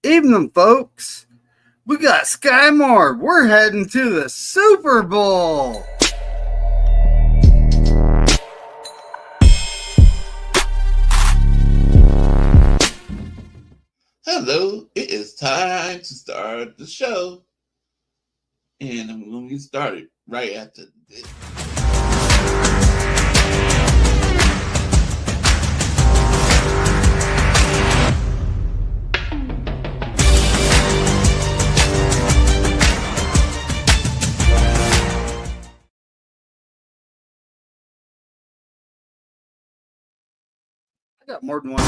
Evening, folks. We got Sky Moore. We're heading to the Super Bowl. Hello, it is time to start the show. And I'm going to get started right after this. I got more than one.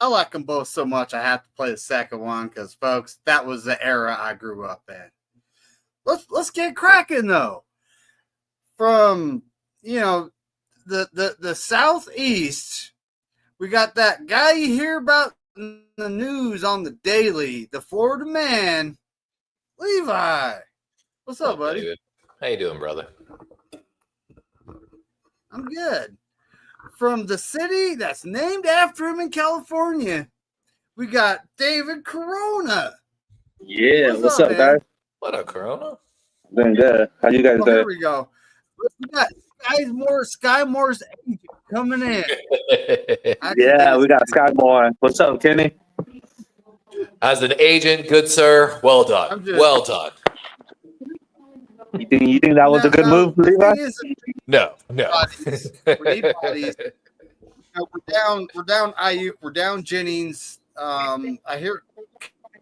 I like them both so much I have to play the second one because, folks, that was the era I grew up in. Let's get cracking though. From the southeast, we got that guy you hear about in the news on the daily, the Florida man, Levi. What's up, buddy? David. How you doing, brother? I'm good. From the city that's named after him in California, we got David Corona. Yeah, what's up, guys? What up, Corona? Doing good. How you guys doing? Here we go. We got Sky Moore's agent coming in. Yeah, we got Scott Moore. What's up, Kenny? As an agent, good sir, well done. Well done. You think that was a good move, Levi? No. We need bodies. We're down Ayuk. We're down Jennings. I hear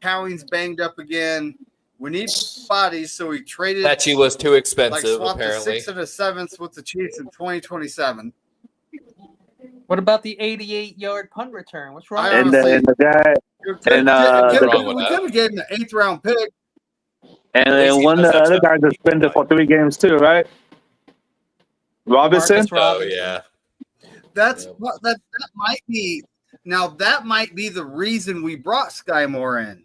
Cowing's banged up again. We need bodies, so we traded. That was too expensive, swapped apparently. the 6th and the 7th with the Chiefs in 2027. What about the 88-yard punt return? What's wrong? And the guy we could have gave him the 8th round pick. and then one of the other guys suspended for 3 games too, right? Robinson. Oh yeah. That might be. Now that might be the reason we brought Sky Moore in.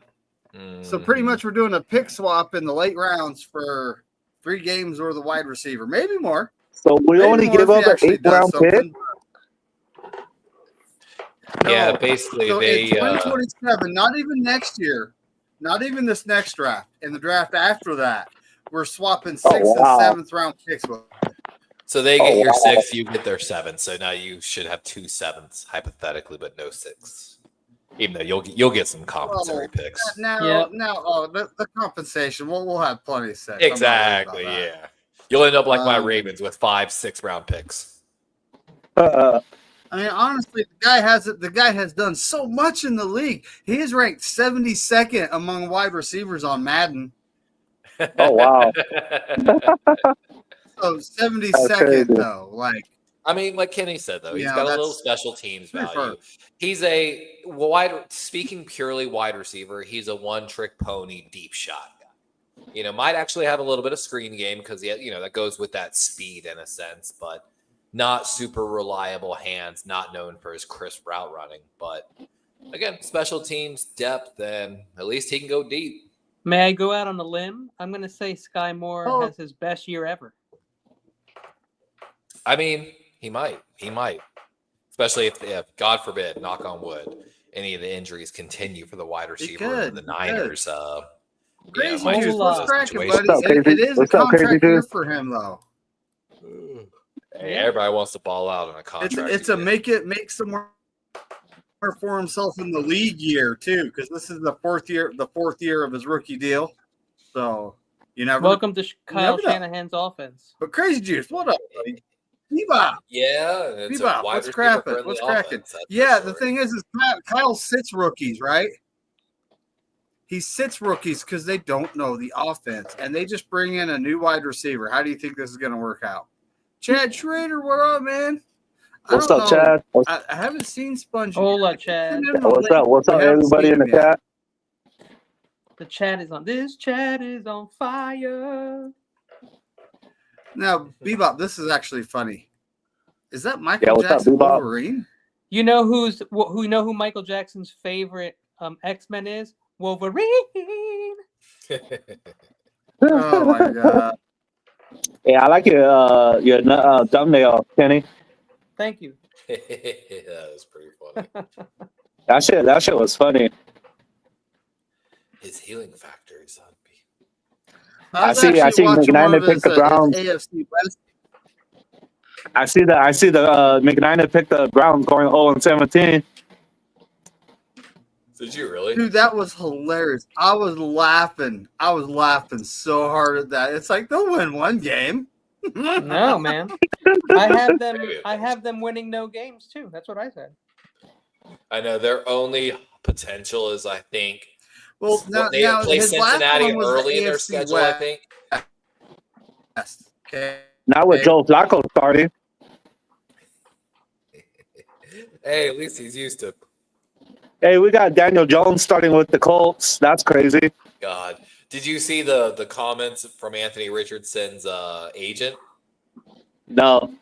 So pretty much we're doing a pick swap in the late rounds for 3 games or the wide receiver, maybe more. So we only give up an 8th round pick. No. Yeah, basically So they. in 2027, not even next year, not even this next draft, in the draft after that, we're swapping 6th and 7th round picks with. So they get your 6th, you get their 7th. So now you should have 2 7ths hypothetically, but no 6ths. Even though you'll get some compensatory picks. The compensation. We'll have plenty of 6. Exactly. Yeah. You'll end up like my Ravens with 5 6th-round picks. I mean, honestly, the guy has done so much in the league. He is ranked 72nd among wide receivers on Madden. Oh wow! So 72nd though, like. I mean, like Kenny said, though, he's got a little special teams value. He's speaking purely wide receiver, he's a one-trick pony deep shot guy. Might actually have a little bit of screen game because, that goes with that speed in a sense, but not super reliable hands, not known for his crisp route running. But, again, special teams, depth, and at least he can go deep. May I go out on a limb? I'm going to say Sky Moore has his best year ever. I mean, he might. Especially if, God forbid, knock on wood, any of the injuries continue for the wide receiver of the Niners. Crazy juice. What's cracking, buddy? It is a contract year for him, though. Hey, everybody wants to ball out on a contract. It's a make some more for himself in the league year too, because this is the fourth year of his rookie deal. So welcome to Kyle Shanahan's offense. But Crazy Juice, what up, buddy? Bebop. Yeah, it's Bebop. What's cracking? Yeah, the thing is Kyle sits rookies, right? He sits rookies because they don't know the offense, and they just bring in a new wide receiver. How do you think this is going to work out? Chad Schrader, what up, man? What's up, Chad? I haven't seen SpongeBob. Hola, Chad. What's up? What's up, everybody in the chat? The chat is on. This chat is on fire. Now, Bebop, this is actually funny. Is that Michael Jackson Wolverine? You know who Michael Jackson's favorite X-Men is? Wolverine. Oh my god. Yeah, I like your thumbnail, Kenny. Thank you. That was pretty funny. That shit was funny. His healing factor is on me. I see McKnight pick the Browns. AFC West. I see the McKnight pick the Browns going 0-17. Did you really? Dude, that was hilarious. I was laughing so hard at that. It's like they'll win one game. No, man. I have them winning no games too. That's what I said. I know their only potential is, I think. Well, they play Cincinnati early in their schedule, West. I think. Yes. Okay. Not with Joe Flacco starting. Hey, at least he's used to. Hey, we got Daniel Jones starting with the Colts. That's crazy. God. Did you see the comments from Anthony Richardson's agent? No.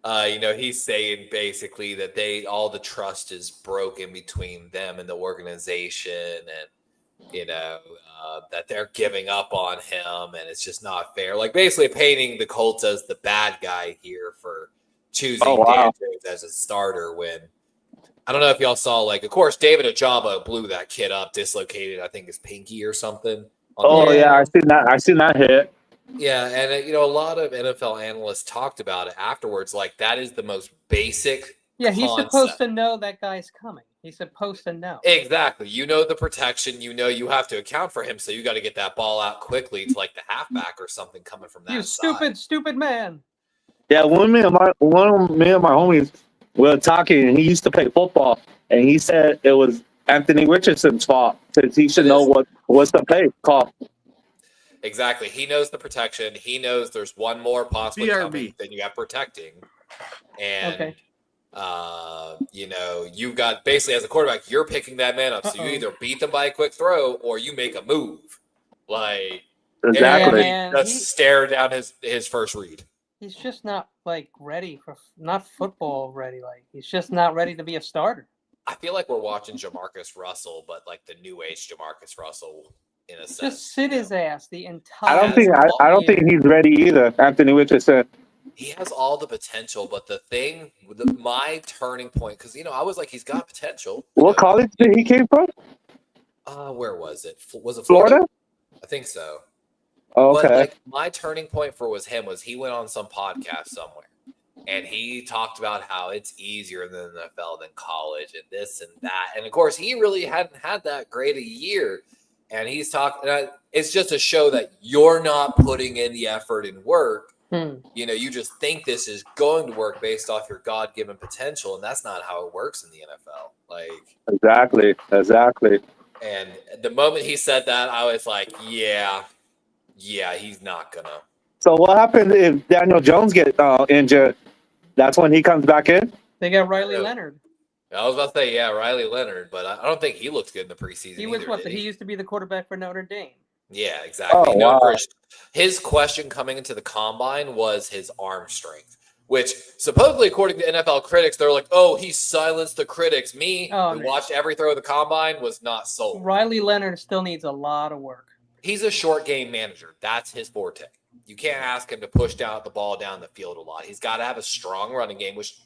He's saying basically that all the trust is broken between them and the organization, and that they're giving up on him, and it's just not fair. Like basically painting the Colts as the bad guy here for choosing Dan Jones as a starter when I don't know if y'all saw, like, of course, David Ojabo blew that kid up, dislocated, I think, his pinky or something. Yeah, I seen that hit. Yeah, and a lot of NFL analysts talked about it afterwards. Like, that is the most basic. Yeah, he's supposed to know that guy's coming. He's supposed to know. Exactly. You know the protection. You know you have to account for him, so you got to get that ball out quickly to like the halfback or something coming from that you side. Stupid man. Yeah, one of me and my homies were talking, and he used to play football, and he said it was Anthony Richardson's fault since he should know what's the play call. Exactly. He knows the protection. He knows there's one more possibly coming than you have protecting. And, you've got basically as a quarterback, you're picking that man up. So you either beat them by a quick throw or you make a move. Like, exactly. Just stare down his first read. He's just not ready not football ready. Like he's just not ready to be a starter. I feel like we're watching Jamarcus Russell, but like the new age Jamarcus Russell in a sense. Just sit his ass the entire. I don't think he's ready either. Anthony Richardson. He has all the potential, but the thing, my turning point, because I was like, he's got potential. What college did he came from? Where was it? Was it Florida? I think so. Oh, okay. But my turning point was he went on some podcast somewhere, and he talked about how it's easier in the NFL than college, and this and that. And of course, he really hadn't had that great a year. And he's talking. It's just to show that you're not putting in the effort and work. You just think this is going to work based off your God-given potential, and that's not how it works in the NFL. Like exactly. And the moment he said that, I was like, yeah, he's not gonna. So what happened if Daniel Jones gets injured? That's when he comes back in. They got Riley Leonard. I was about to say, Riley Leonard, but I don't think he looked good in the preseason. He was he used to be the quarterback for Notre Dame. Yeah, exactly. Oh, wow. His question coming into the combine was his arm strength, which supposedly, according to NFL critics, they're like, "Oh, he silenced the critics." Me, who watched every throw of the combine, was not sold. Riley Leonard still needs a lot of work. He's a short game manager. That's his forte. You can't ask him to push down the ball down the field a lot. He's got to have a strong running game, which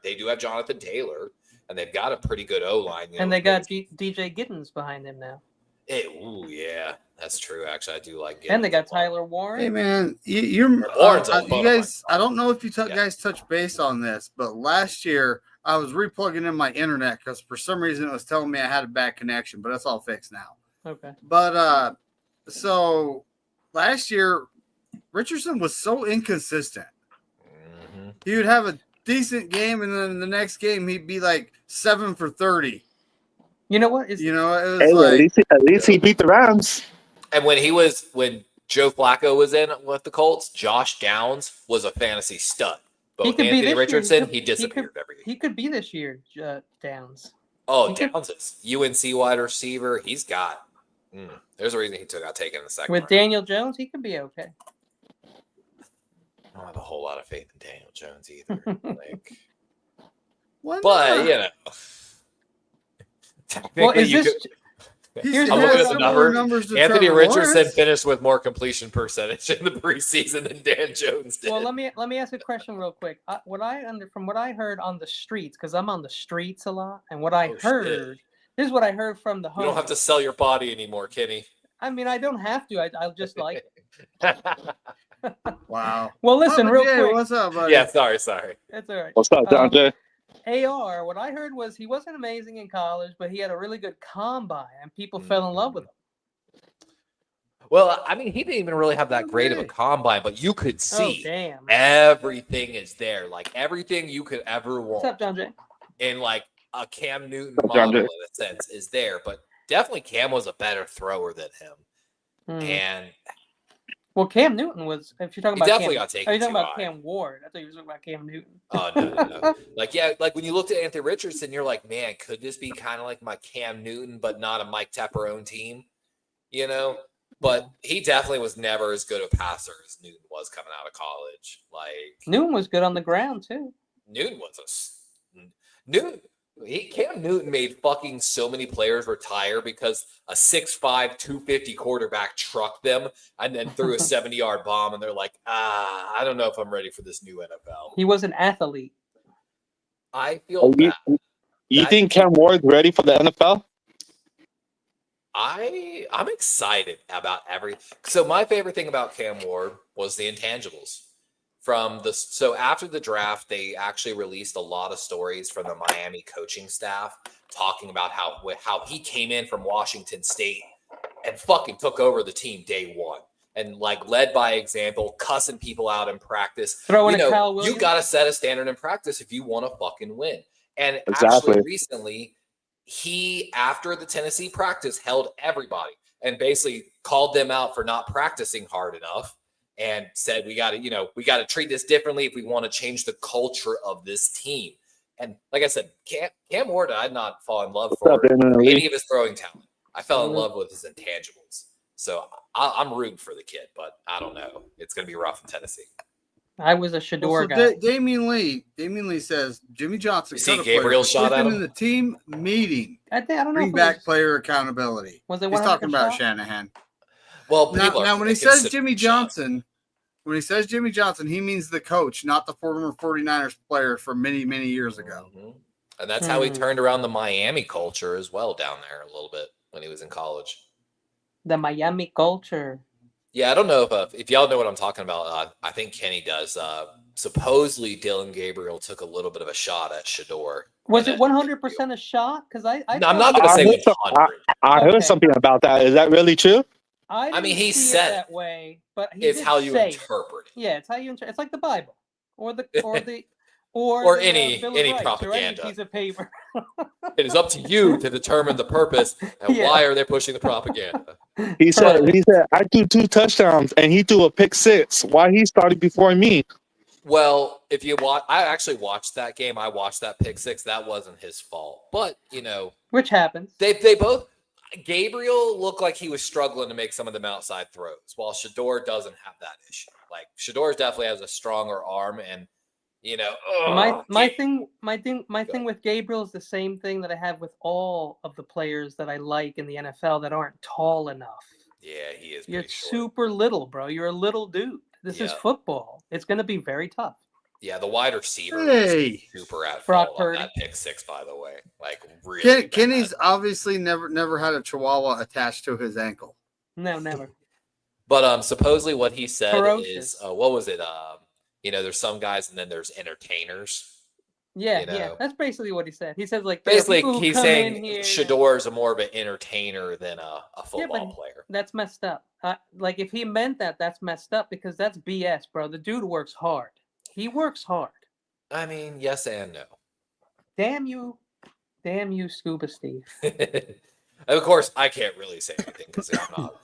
they do have Jonathan Taylor, and they've got a pretty good O-line. And they got DJ Giddens behind him now. Yeah, that's true. Actually, I do like Giddens. And they got Tyler Warren. Hey, man, you guys, I don't know if you guys touched base on this, but last year I was replugging in my internet because for some reason it was telling me I had a bad connection, but that's all fixed now. Okay. But so last year, Richardson was so inconsistent. Mm-hmm. He would have a decent game, and then the next game he'd be like 7 for 30. You know what? It was at least he beat the Rams. And when Joe Flacco was in with the Colts. Josh Downs was a fantasy stud. Both He could be Anthony this Richardson, year. he disappeared every year. He could be this year, Downs. Oh, Downs is UNC wide receiver. He's got. There's a reason he got taken in the second With round. Daniel Jones, he could be okay. I don't have a whole lot of faith in Daniel Jones either. Why but not? you know, well, is this? He's I'm had looking at the similar numbers. numbers to Anthony Trevor Richardson Lawrence. finished with more completion percentage in the preseason than Dan Jones did. Well, let me ask a question real quick. From what I heard on the streets, because I'm on the streets a lot, and what I heard, this is what I heard from the home. You don't have to sell your body anymore, Kenny. I mean, I don't have to. I'll just like it. Wow. Well, listen, Papa real Jay, quick. what's up, buddy? Yeah, sorry. That's all right. What's up, John Jay? AR, what I heard was he wasn't amazing in college, but he had a really good combine, and people fell in love with him. Well, I mean, he didn't even really have that great of a combine, but you could see damn. everything is there. Like everything you could ever want. What's up, John Jay? In like a Cam Newton model in a sense is there, but definitely Cam was a better thrower than him. And well, Cam Newton was. If you're talking about definitely Cam, got taken. Are you talking about high. Cam Ward? I thought you were talking about Cam Newton. Oh no. Like when you looked at Anthony Richardson, you're like, man, could this be kind of like my Cam Newton, but not a Mike Tepperone team? You know. But he definitely was never as good a passer as Newton was coming out of college. Like Newton was good on the ground too. Cam Newton made fucking so many players retire because a 6'5", 250 quarterback trucked them and then threw a 70-yard bomb, and they're like, I don't know if I'm ready for this new NFL. He was an athlete. I feel bad. You think Cam Ward's ready for the NFL? I'm excited about so my favorite thing about Cam Ward was the intangibles. So after the draft, they actually released a lot of stories from the Miami coaching staff talking about how he came in from Washington State and fucking took over the team day one and like led by example, cussing people out in practice. Throwing a Kyle Williams. You got to set a standard in practice if you want to fucking win. And Exactly. actually recently, he, after the Tennessee practice, held everybody and basically called them out for not practicing hard enough and said, we got to treat this differently if we want to change the culture of this team. And like I said, Cam Ward, I did not fall in love for any of his throwing talent. I fell in love with his intangibles. So I'm rooting for the kid, but I don't know. It's going to be rough in Tennessee. I was a Shador guy. Damian Lee says Jimmy Johnson. You see Gabriel shot at him in the team meeting. I don't know. Bring back player accountability. Was it He's talking about shot? Shanahan. Well, now when he says Jimmy Johnson, he means the coach, not the former 49ers player from many, many years ago. Mm-hmm. And that's how he turned around the Miami culture as well down there a little bit when he was in college. The Miami culture. Yeah, I don't know if y'all know what I'm talking about. I think Kenny does. Supposedly, Dylan Gabriel took a little bit of a shot at Shador. Was it 100% a shot? Because I'm not going to say 100. I heard something about that. Is that really true? I mean, he said it that way, but it's how you interpret it. Yeah, it's how you interpret. It's like the Bible, or any propaganda, propaganda. or any piece of paper. It is up to you to determine the purpose and why are they pushing the propaganda. He said, I threw 2 touchdowns and he threw a pick 6. Why he started before me? Well, if you watch, I actually watched that game. I watched that pick 6. That wasn't his fault, but which happens. They both. Gabriel looked like he was struggling to make some of them outside throws, while Shador doesn't have that issue. Like Shador definitely has a stronger arm, and my thing with Gabriel is the same thing that I have with all of the players that I like in the NFL that aren't tall enough. Yeah, he is. You're super little, bro. You're a little dude. This is football. It's going to be very tough. Yeah, the wide receiver is super at fault on that pick 6, by the way. Like really. Kenny's obviously never had a chihuahua attached to his ankle. No, never. But supposedly what he said is what was it? There's some guys and then there's entertainers. Yeah, that's basically what he said. He says like basically he's saying Shador is more of an entertainer than a football player. That's messed up. Like if he meant that, that's messed up because that's BS, bro. The dude works hard. He works hard. I mean, yes and no. Damn you, Scuba Steve. Of course, I can't really say anything because I'm not,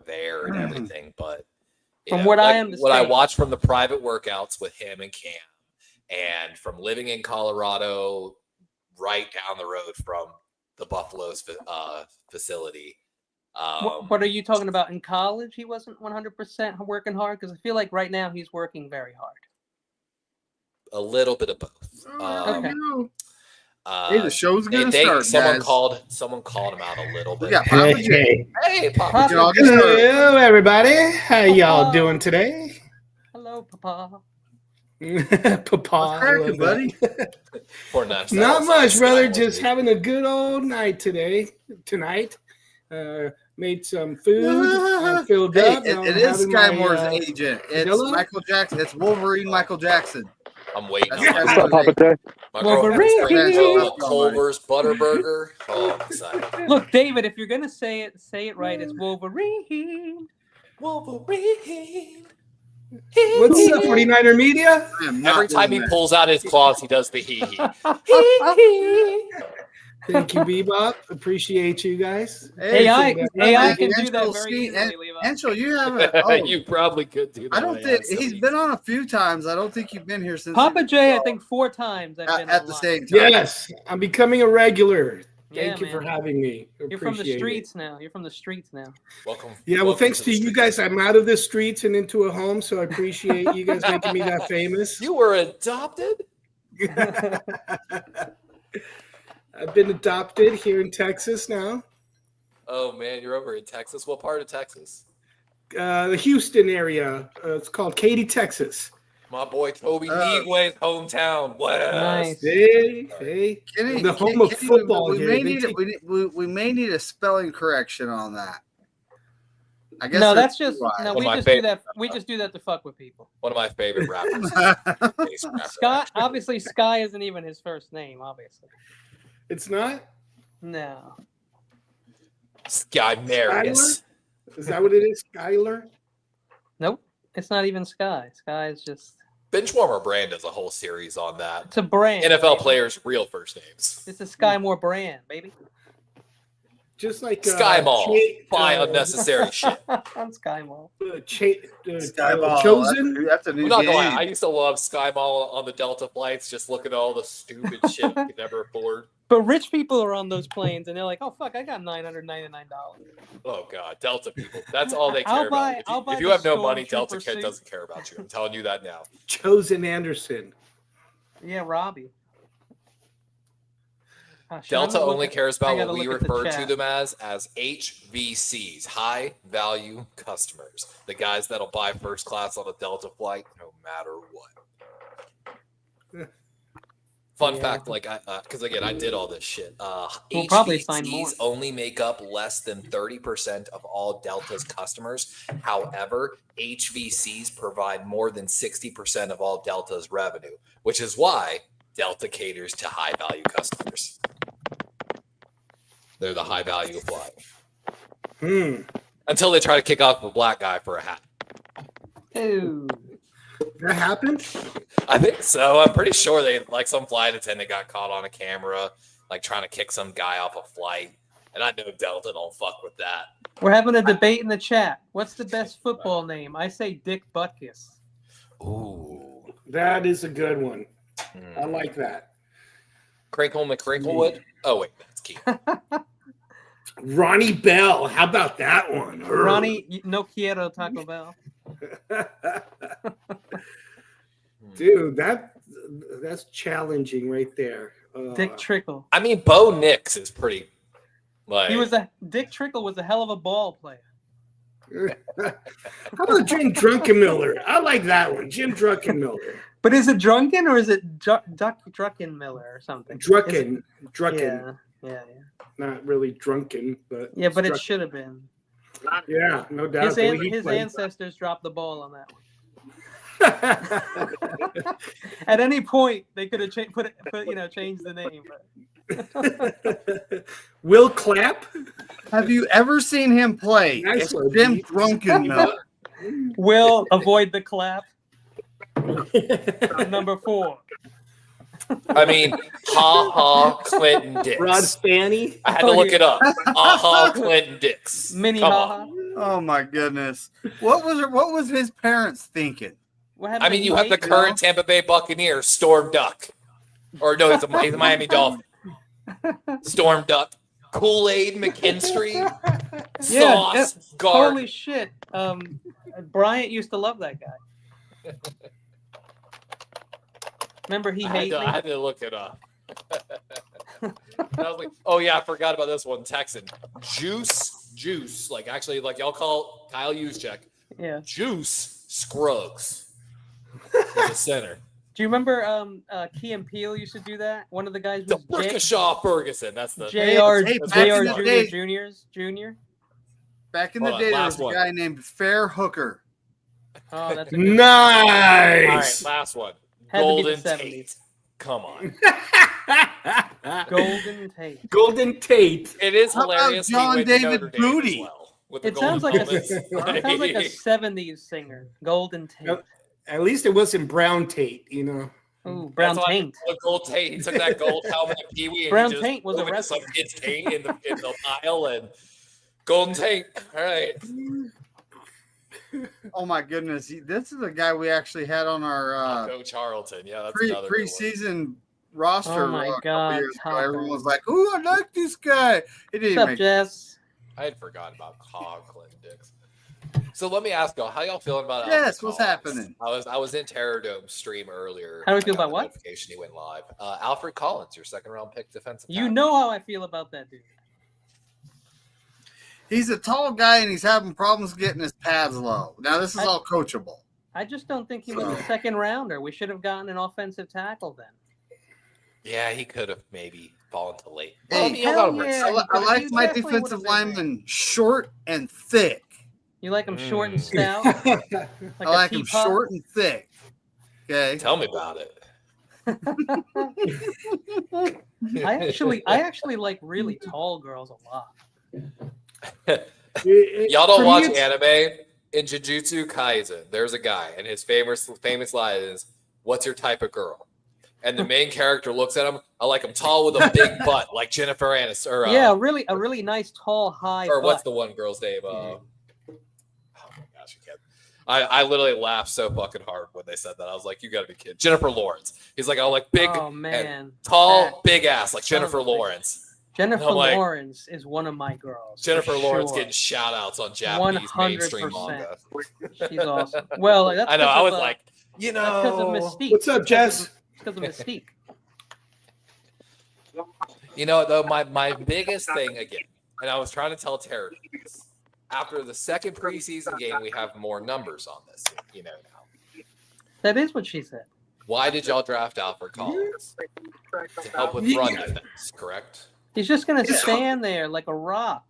there and everything. But From what I understand, what I watch from the private workouts with him and Cam, and from living in Colorado, right down the road from the Buffalo's facility. What are you talking about? In college, he wasn't 100% working hard? Because I feel like right now he's working very hard. A little bit of both. Okay. Hey, the show's gonna start. Someone called him out a little bit. Hey, Papa. Hello, everybody. How y'all doing today? Hello, Papa. Papa, cracking, buddy? Not much, brother. Just having a good old night tonight. Made some food. I filled up. It is Sky Moore's agent. It's Michael Jackson. It's Wolverine Michael Jackson. I'm waiting. What's up, Papa J? Wolverine. Culver's Butterburger. Oh, I'm excited. Look, David, if you're gonna say it right. It's Wolverine. Wolverine. What's up, 49er Media? Every time he pulls out his claws, he does the hee hee. Thank you, Bebop. Appreciate you guys. AI can do that very easily, Levi. Angel, you haven't. You probably could do that. I don't think he's been on a few times. I don't think you've been here since. Papa J, I think 4 times. I've been at the same time. Yes, I'm becoming a regular. Thank you man. for having me. You're from the streets now. You're from the streets now. Welcome. Yeah, well, thanks to you guys, I'm out of the streets and into a home, so I appreciate you guys making me that famous. You were adopted? I've been adopted here in Texas now. Oh, man, you're over in Texas. What part of Texas? The Houston area. It's called Katy, Texas. My boy Toby Nigue's hometown. Wow. Nice. Hey. The home of football we here. We may need a spelling correction on that. I guess no, that's just no. One We of just my do that. We just do that to fuck with people. One of my favorite rappers. Scott. Obviously, Sky isn't even his first name. Obviously, it's not. No. Sky Marius. Is that what it is, Skylar? Nope. It's not even Sky. Sky is just. Benchwarmer brand does a whole series on that. It's a brand. NFL players' real first names. It's a Sky Moore brand, baby. Just like Sky Mall. Buy unnecessary shit. On Sky Mall. Sky Mall. Chosen. That's a new I'm not game. gonna lie. I used to love Sky Mall on the Delta flights. Just look at all the stupid shit we could never afford. But rich people are on those planes, and they're like, "Oh fuck, I got $999." Oh god, Delta people. That's all they care I'll buy about. If you the have no money, Stormtrooper Delta suit. doesn't care about you. I'm telling you that now. Chosen Anderson. Yeah, Robbie. Delta only cares about what we refer to chat. them as HVCs, high value customers. The guys that'll buy first class on a Delta flight no matter what. Fun fact, because again, I did all this shit. We'll probably find more. HVCs only make up less than 30% of all Delta's customers. However, HVCs provide more than 60% of all Delta's revenue, which is why Delta caters to high value customers. They're the high value fly. Until they try to kick off a black guy for a hat. Ooh. That happened? I think so. I'm pretty sure some flight attendant got caught on a camera, trying to kick some guy off a flight. And I know Delta don't fuck with that. We're having a debate in the chat. What's the best football name? I say Dick Butkus. Ooh. That is a good one. I like that. Crinkle McCrinklewood? Oh, wait, that's Keith. Ronnie Bell. How about that one? Ronnie, no quiero Taco Bell. Dude, that's challenging right there. Dick Trickle. I mean, Bo Nix is pretty. Dick Trickle was a hell of a ball player. How about Jim Druckenmiller? I like that one, Jim Druckenmiller. But is it Drunken or is it Druckenmiller or something? Drucken. Yeah. Not really drunken, but yeah, but it should have been. Yeah, no doubt. His ancestors dropped the ball on that one. At any point, they could have changed the name. But... Will Clapp? Have you ever seen him play? Nice It's Jim Drunkenmiller. Will avoid the clap. Number 4. I mean, Clinton Dix. Rod Fanny. I had to look it up. Clinton Dix. Mini Come ha. on. Oh my goodness! What was his parents thinking? I mean, you have the current Tampa Bay Buccaneers, Storm Duck, or no, he's a Miami Dolphin. Storm Duck, Kool-Aid, McKinstry, Sauce, Guard. Holy shit! Bryant used to love that guy. Remember, I had to look it up. I was like, oh yeah, I forgot about this one. Texan Juice, like y'all call Kyle Juszczyk. Yeah, Juice Scruggs. He's a center. Do you remember Key and Peele used to do that? One of the guys was Brickashaw Ferguson. That's the JR Jr. Back in the day, there was a guy named Fair Hooker. Oh, that's nice. All right, last one. Golden Tate. Come on. Golden Tate. It is hilarious. John David Booty. Well, it sounds like a 70s singer. Golden Tate. At least it wasn't Brown Tate, you know. Ooh, Brown Taint. Gold Tate. He took that gold helmet at Pee Wee. Brown Taint was a wrestler. Some kid's taint in the aisle and Golden Tate. All right. Oh my goodness! This is a guy we actually had on our Coach Charlton. Yeah, that's preseason roster. Oh my God! Everyone was like, "Ooh, I like this guy." It didn't What's up, Jess? I had forgotten about Conklin Dix. So let me ask y'all, how y'all feeling about Yes, what's happening? I was in Terror Dome stream earlier. How do we feel about what? Notification he went live. Alfred Collins, your second round pick defensive. You know how I feel about that dude. He's a tall guy and he's having problems getting his pads low. Now this is all coachable. I just don't think he was a second rounder. We should have gotten an offensive tackle then. Yeah, he could have maybe fallen to late. Hey, I like my defensive lineman short and thick. You like him short and stout? I like him short and thick. Okay. Tell me about it. I actually like really tall girls a lot. Y'all don't watch anime? In Jujutsu Kaisen, there's a guy, and his famous line is, "What's your type of girl?" And the main character looks at him. I like him tall with a big butt, like Jennifer Aniston. Or, a really nice, tall, high. Or what's the one girl's name? Oh my gosh, you can't. I literally laughed so fucking hard when they said that. I was like, "You got to be kidding." Jennifer Lawrence. He's like, "I like big, and tall, big ass, like Jennifer Lawrence." Jennifer Lawrence is one of my girls. Jennifer Lawrence getting shout outs on Japanese 100%. Mainstream manga. She's awesome. Well, that's I know. I was like, you know, because of Mystique. What's up, Jess? Because of Mystique. You know, though, my biggest thing again, and I was trying to tell Terry this, after the second preseason game, we have more numbers on this. You know now. That is what she said. Why did y'all draft Alfred Collins? To help with run defense, correct? He's just going to stand there like a rock.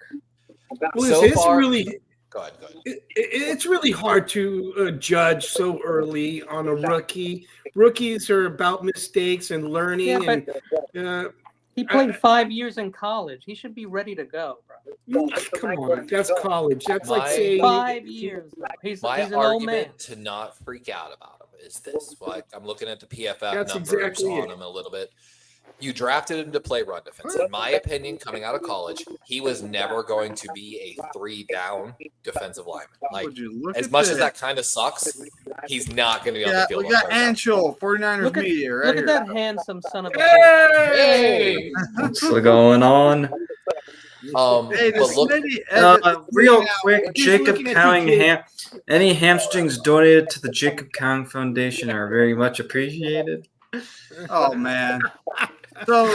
Well, really, go ahead. It's really hard to judge so early on a rookie. Rookies are about mistakes and learning. Yeah, but he played 5 years in college. He should be ready to go, bro. Come on, that's college. That's like saying 5 years. He's an old man. To not freak out about him is this. Like, I'm looking at the PFF numbers on him a little bit. You drafted him to play run defense. In my opinion, coming out of college, he was never going to be a 3-down defensive lineman. Like, as much as that kind of sucks, he's not going to be on the field. We got Anshul, 49ers media, right? Look at that handsome son of a Hey! What's going on? Real quick, Jacob Cowing any hamstrings donated to the Jacob Cowing Foundation are very much appreciated. Oh man. So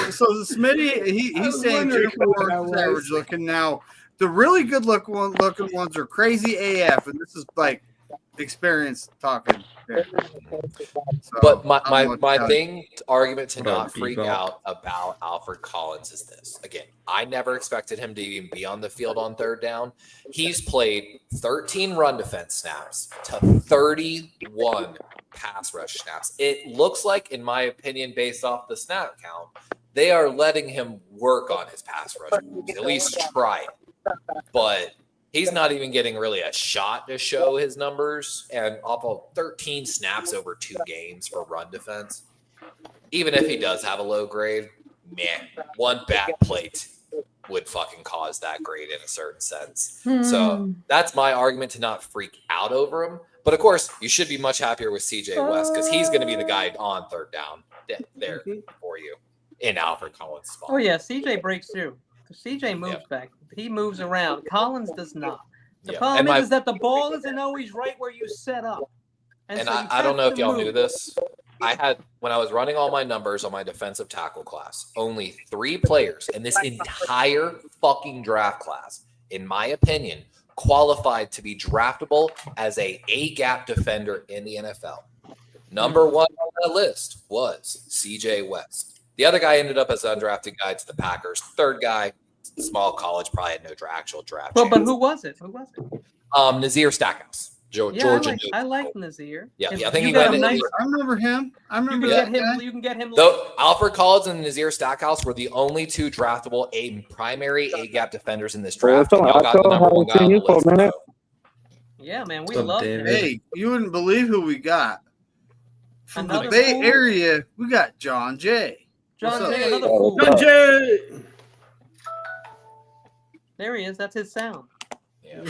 Smitty, he's saying average looking. Now the really good looking ones are crazy AF, and this is like experience talking. Yeah. So, but my argument to not freak out about Alfred Collins is this. Again, I never expected him to even be on the field on third down. He's played 13 run defense snaps to 31 pass rush snaps. It looks like, in my opinion, based off the snap count, they are letting him work on his pass rush, at least try it. But he's not even getting really a shot to show his numbers, and off of 13 snaps over 2 games for run defense, even if he does have a low grade, man, one bad plate would fucking cause that grade in a certain sense. So that's my argument to not freak out over him. But of course, you should be much happier with CJ West because he's going to be the guy on third down there for you in Alfred Collins' spot. Oh yeah, CJ breaks through. CJ moves back. He moves around. Collins does not. The problem is that the ball isn't always right where you set up. And so I don't know if y'all knew this. When I was running all my numbers on my defensive tackle class, only 3 players in this entire fucking draft class, in my opinion, qualified to be draftable as a gap defender in the NFL. Number 1 on that list was CJ West. The other guy ended up as an undrafted guy to the Packers. Third guy, small college, probably had no actual draft. Well, but who was it? Nazir Stackhouse. Georgia. I like Nazir. Yeah, I think he went. I remember him. You can get him. Though Alfred Collins and Nazir Stackhouse were the only 2 draftable primary A-gap defenders in this draft. Y'all got the number 1 guy on the list. Yeah, man, we love him. Hey, you wouldn't believe who we got. From Another the Bay fool? Area, we got John Jay. John Jay, another fool. John Jay. There he is. That's his sound. Yeah.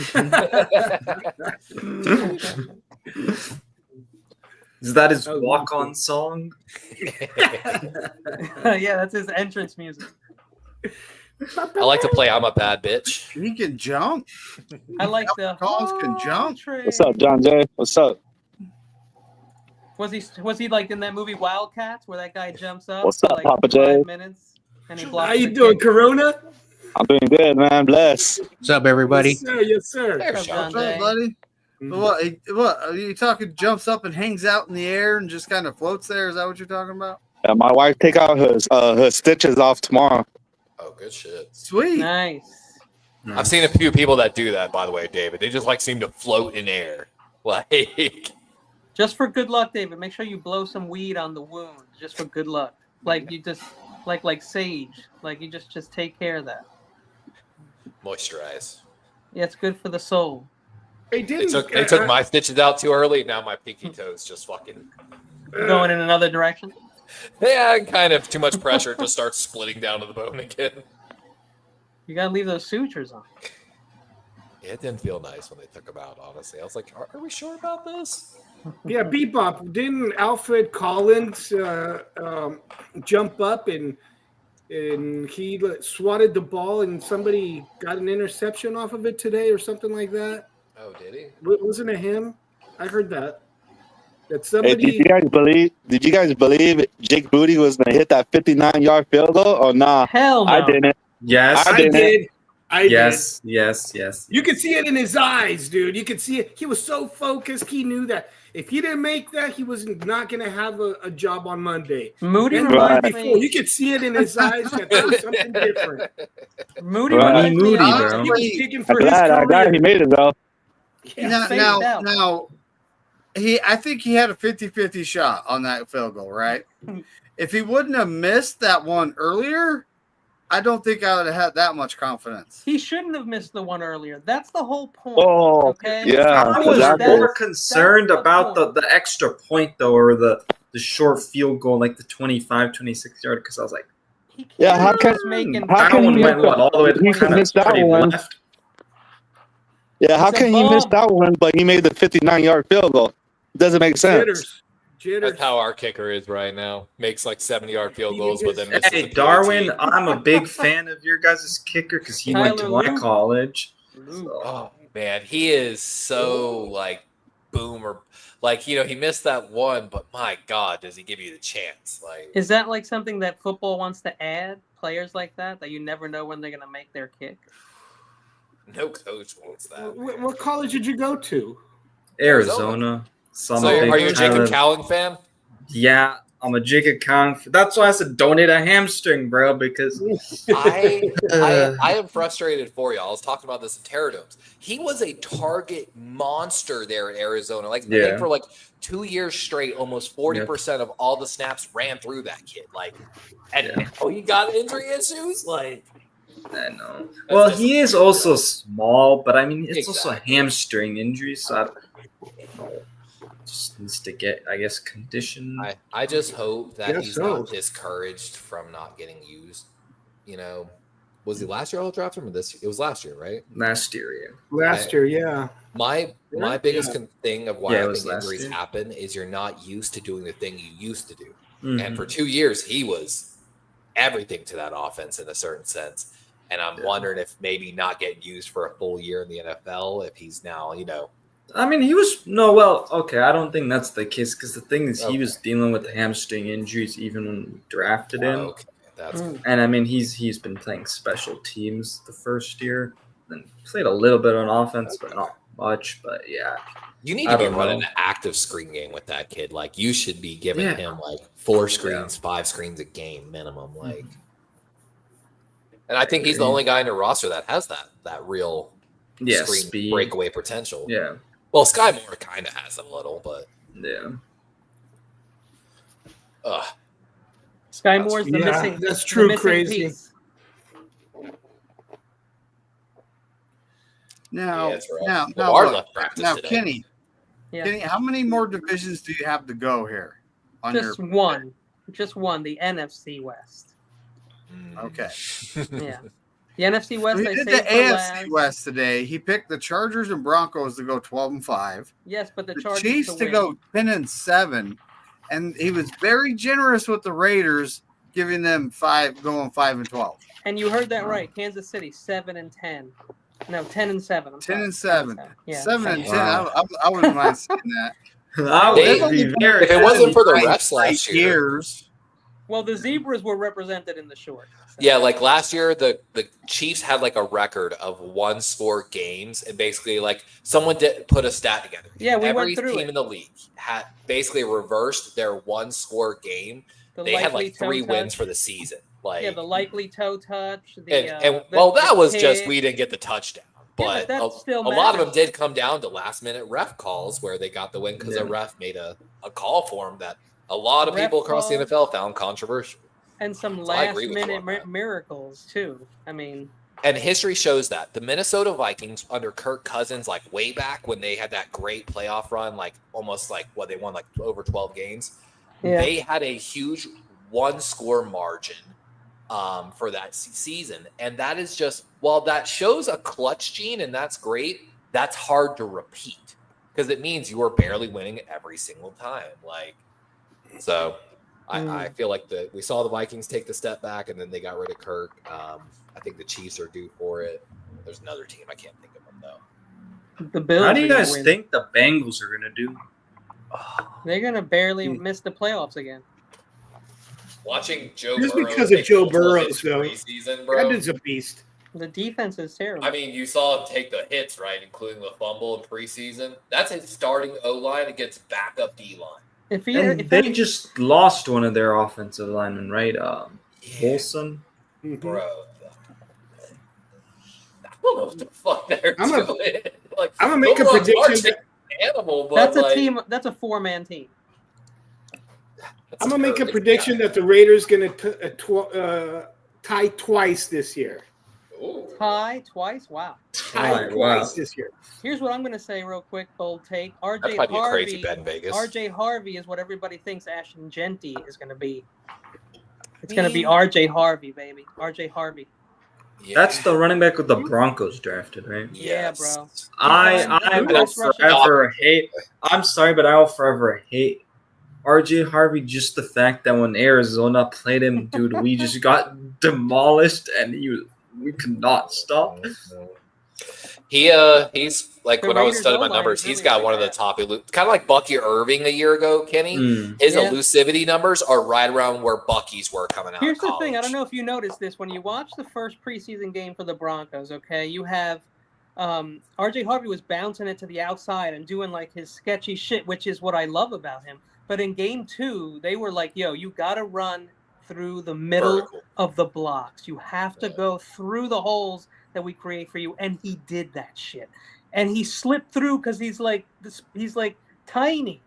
Is that his walk-on song? Yeah, that's his entrance music. I like to play I'm a Bad Bitch. He can jump. I like the Collins can jump. What's up, John Jay? What's up? Was he like in that movie Wildcats where that guy jumps up? What's up, for like Papa 5 J? minutes and he How blocks you the doing, kick? Corona? I'm doing good, man. Bless. What's up, everybody? Yes, sir. Yes, sir. There's John What's up, Jay. buddy? What are you talking? Jumps up and hangs out in the air and just kind of floats there. Is that what you're talking about? My wife take out her stitches off tomorrow. Oh, good shit. Sweet. Nice. I've seen a few people that do that, by the way, David. They just seem to float in air. Just for good luck, David. Make sure you blow some weed on the wound, just for good luck. Like you just like sage. Like you just take care of that. Moisturize. Yeah, it's good for the soul. They took my stitches out too early. Now my pinky toes just fucking going in another direction. Yeah, kind of too much pressure. It just starts splitting down to the bone again. You gotta leave those sutures on. Yeah, it didn't feel nice when they took them out. Honestly, I was like, "Are we sure about this?" Yeah, Bebop. Didn't Alfred Collins jump up and he swatted the ball and somebody got an interception off of it today or something like that? Oh, did he? Wasn't it him? I heard that. That somebody. Hey, did you guys believe Jake Booty was gonna hit that 59-yard field goal or nah? Hell no. I didn't. Yes, I did. Yes. You could see it in his eyes, dude. You could see it. He was so focused. He knew that if he didn't make that, he was not going to have a job on Monday. Moody reminds me. You could see it in his eyes that there was something different. Moody, right. Moody, bro. He was digging for his career. I'm glad he made it though. Yeah, now, I think he had a 50-50 shot on that field goal, right? If he wouldn't have missed that one earlier, I don't think I would have had that much confidence. He shouldn't have missed the one earlier. That's the whole point. Oh, okay? yeah. I was more concerned about the extra point, though, or the short field goal, like the 25, 26-yard, because I was like, yeah, how can he went all the way to the left? Yeah, how can he miss that one, but he made the 59-yard field goal? It doesn't make sense. Jitters. That's how our kicker is right now. Makes like 70-yard field goals, but then misses. Hey, Darwin, I'm a big fan of your guys' kicker because he went to my college. So. Oh man, he is so like boomer. Like he missed that one, but my God, does he give you the chance? Like, is that like something that football wants to add? Players like that you never know when they're gonna make their kick. No coach wants that. What college did you go to? Arizona. So are you a Jacob Cowling fan? Yeah, I'm a Jacob Cowling. That's why I said donate a hamstring, bro, because I am frustrated for you. I was talking about this in Terradomes. He was a target monster there in Arizona. I think for 2 years straight, almost 40% of all the snaps ran through that kid. And now he got injury issues. I know. Well, he is also small, but I mean, it's also a hamstring injury, so just needs to get, I guess, condition. I just hope that he's not discouraged from not getting used, Was he last year all drafted him or this year? It was last year, right? Last year, yeah. Last year, yeah. My biggest thing of why I think last injuries year. happen is you're not used to doing the thing you used to do. Mm-hmm. And for 2 years, he was everything to that offense in a certain sense. And I'm wondering if maybe not getting used for a full year in the NFL, if he's now, I mean, I don't think that's the case because the thing is he was dealing with hamstring injuries even when we drafted him. Okay, that's good. And I mean, he's been playing special teams the first year and played a little bit on offense, but not much. But yeah, you need to be running an active screen game with that kid. Like you should be giving him like 4 screens, 5 screens a game minimum. Like, and I think he's the only guy in the roster that has that real screen speed. Breakaway potential. Yeah. Well, Sky Moore kind of has a little, but Sky Moore's the missing. That's true. Missing Crazy. Piece. Now, Kenny. Yeah. Kenny, how many more divisions do you have to go here? Just one, the NFC West. Okay. Yeah. The NFC West. He did the AFC West today. He picked the Chargers and Broncos to go 12-5. Yes, but the Chargers Chiefs to go 10-7, and he was very generous with the Raiders, giving them 5 and 12. And you heard that right. Kansas City 7-10. No, 10-7. 10-7. Yeah. 7-10. I wouldn't mind seeing that. If it wasn't for the refs last year. Well, the Zebras were represented in the short. So. Yeah, like last year, the Chiefs had like a record of 1-score games, and basically like someone did put a stat together. Yeah, we Every went through team in the league had basically reversed their 1-score game. They had like 3 wins for the season. Like the likely toe touch. That was just we didn't get the touchdown. But a lot of them did come down to last-minute ref calls where they got the win because a ref made a call for them that a lot of people across the NFL found controversial. And some last-minute miracles, too. I mean... And history shows that. The Minnesota Vikings under Kirk Cousins, like way back when they had that great playoff run, like almost like they won like over 12 games. Yeah. They had a huge 1-score margin for that season. And that is just, while that shows a clutch gene and that's great, that's hard to repeat because it means you are barely winning every single time. So I feel like we saw the Vikings take the step back and then they got rid of Kirk. I think the Chiefs are due for it. There's another team. I can't think of them though. The Bills. How do you guys think the Bengals are going to do? They're going to barely miss the playoffs again. Watching Joe Just Burrow because of Joe Burrow, though. Preseason, bro. That is a beast. The defense is terrible. I mean, you saw him take the hits, right, including the fumble in preseason. That's his starting O-line against backup D-line. They just lost one of their offensive linemen, right? Olsen. Bro. I don't know what the fuck they're doing. I'm going to make a prediction. That's a team. That's a 4-man team. I'm going to make a prediction that the Raiders going to tie twice this year. Ooh. Tie twice? Wow. Tie twice this year. Here's what I'm going to say real quick, bold take. RJ Harvey. A crazy bet in Vegas. RJ Harvey is what everybody thinks Ashton Genty is going to be. It's going to be RJ Harvey, baby. RJ Harvey. Yeah. That's the running back with the Broncos drafted, right? Yes. Yeah, bro. I will forever hate. I'm sorry, but I will forever hate RJ Harvey, just the fact that when Arizona played him, dude, we just got demolished and we could not stop. He's like when I was studying my numbers, he's got one of the top, kind of like Bucky Irving a year ago, Kenny. His elusivity numbers are right around where Bucky's were coming out. Here's the thing. I don't know if you noticed this. When you watch the first preseason game for the Broncos, okay, you have RJ Harvey was bouncing it to the outside and doing like his sketchy shit, which is what I love about him. But in game 2, they were like, yo, you got to run through the middle of the blocks. You have to go through the holes that we create for you. And he did that shit. And he slipped through because he's like tiny.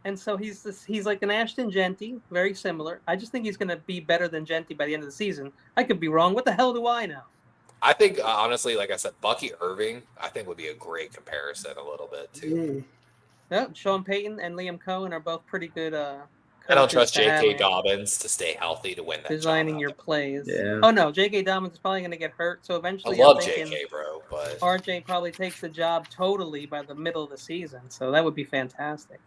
And so he's like an Ashton Genty, very similar. I just think he's going to be better than Genty by the end of the season. I could be wrong. What the hell do I know? I think, honestly, like I said, Bucky Irving, I think would be a great comparison a little bit, too. Yeah, Sean Payton and Liam Cohen are both pretty good I don't trust J.K. Dobbins to stay healthy to win that. Designing your plays. Yeah. Oh no, J.K. Dobbins is probably going to get hurt. So eventually, I love J.K. bro, but RJ probably takes the job totally by the middle of the season. So that would be fantastic.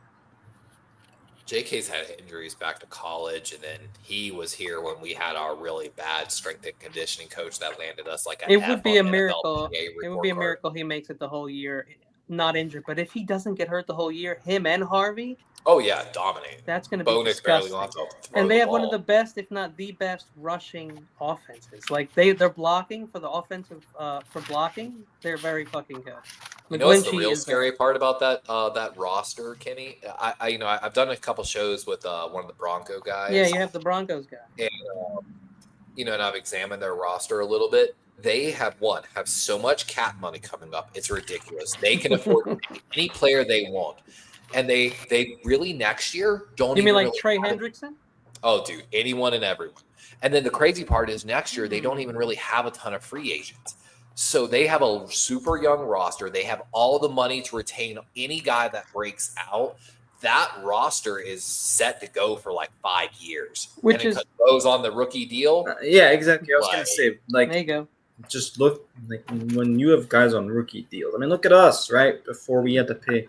JK's had injuries back to college, and then he was here when we had our really bad strength and conditioning coach that landed us like It would be a miracle. It would be a miracle he makes it the whole year, not injured. But if he doesn't get hurt the whole year, him and Harvey. Oh yeah, dominating. That's going to be disgusting. And they have one of the best, if not the best, rushing offenses. Like they're blocking for the offensive for blocking. They're very fucking good. You know what's the real scary part about that roster, Kenny? I've done a couple shows with one of the Bronco guys. Yeah, you have the Broncos guy. And and I've examined their roster a little bit. They have so much cap money coming up. It's ridiculous. They can afford any player they want. And they really next year don't. You mean like really Trey Hendrickson? Oh, dude, anyone and everyone. And then the crazy part is next year they don't even really have a ton of free agents. So they have a super young roster. They have all the money to retain any guy that breaks out. That roster is set to go for like 5 years. Which is goes on the rookie deal. Yeah, exactly. I was gonna say, like, there you go. Just look like when you have guys on rookie deals. I mean, look at us, right? Before we had to pay.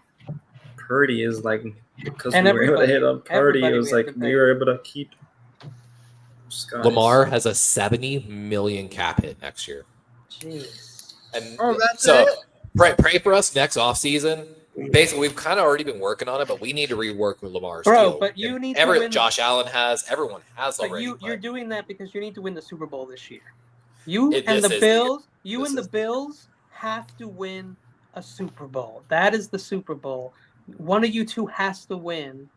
Purdy is like, because we were able to hit on Purdy, it was like we were able to keep guys. Lamar has a $70 million cap hit next year. Jeez. And that's so it? pray for us next offseason. Basically, we've kind of already been working on it, but we need to rework with Lamar's deal. But you need to win. Josh Allen has. Everyone has but already. You're doing that because you need to win the Super Bowl this year. The Bills have to win a Super Bowl. That is the Super Bowl. One of you two has to win.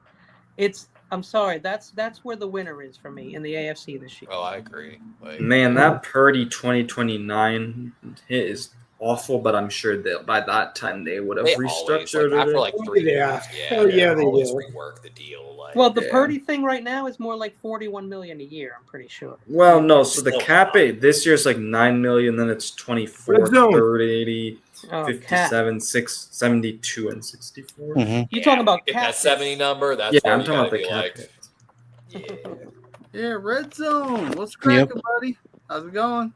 I'm sorry. That's where the winner is for me in the AFC this year. Oh, I agree. Man, that Purdy 2029 hit is awful, but I'm sure that by that time they would have restructured it. After like 3 years. Hell yeah, they will. Rework the deal. The Purdy thing right now is more like $41 million a year. I'm pretty sure. Well, no. So the cap this year is like $9 million, then it's 24, 30, 57, 6, 72, and 64. Mm-hmm. You talking about cap? That 70 number? That's I'm talking about the cap. Yeah, Red Zone. What's cracking, buddy? How's it going?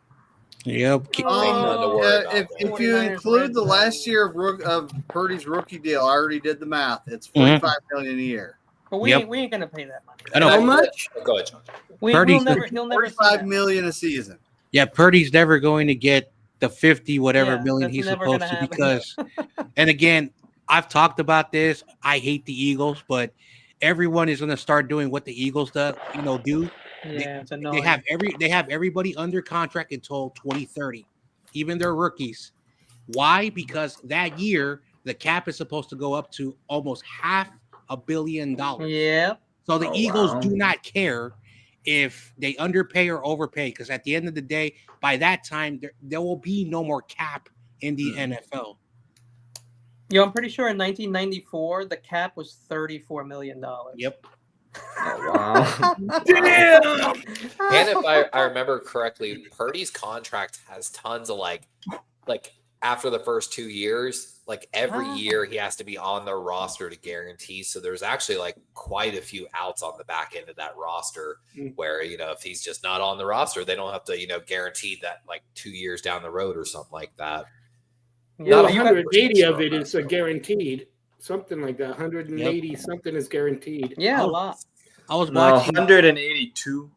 Yep. If you include the last year of Purdy's rookie deal, I already did the math. It's $45 million a year. But we ain't gonna pay that money. I know. How much? Go ahead, John. He'll never $45 million a season. Yeah, Purdy's never going to get the 50 million he's supposed to because, and again, I've talked about this. I hate the Eagles, but everyone is going to start doing what the Eagles do. Yeah, it's annoying. They have everybody under contract until 2030, even their rookies. Why? Because that year the cap is supposed to go up to almost $500 million. Yeah. So the Eagles do not care if they underpay or overpay, because at the end of the day, by that time, there will be no more cap in the NFL. I'm pretty sure in 1994, the cap was $34 million. Yep. Oh, wow. Damn! And if I remember correctly, Purdy's contract has tons of like after the first 2 years, like every year he has to be on their roster to guarantee. So there's actually like quite a few outs on the back end of that roster where, if he's just not on the roster, they don't have to, guarantee that like 2 years down the road or something like that. Yeah, 180 of it is guaranteed. Something like that. 180 something is guaranteed. Yeah, a lot. I was watching 182.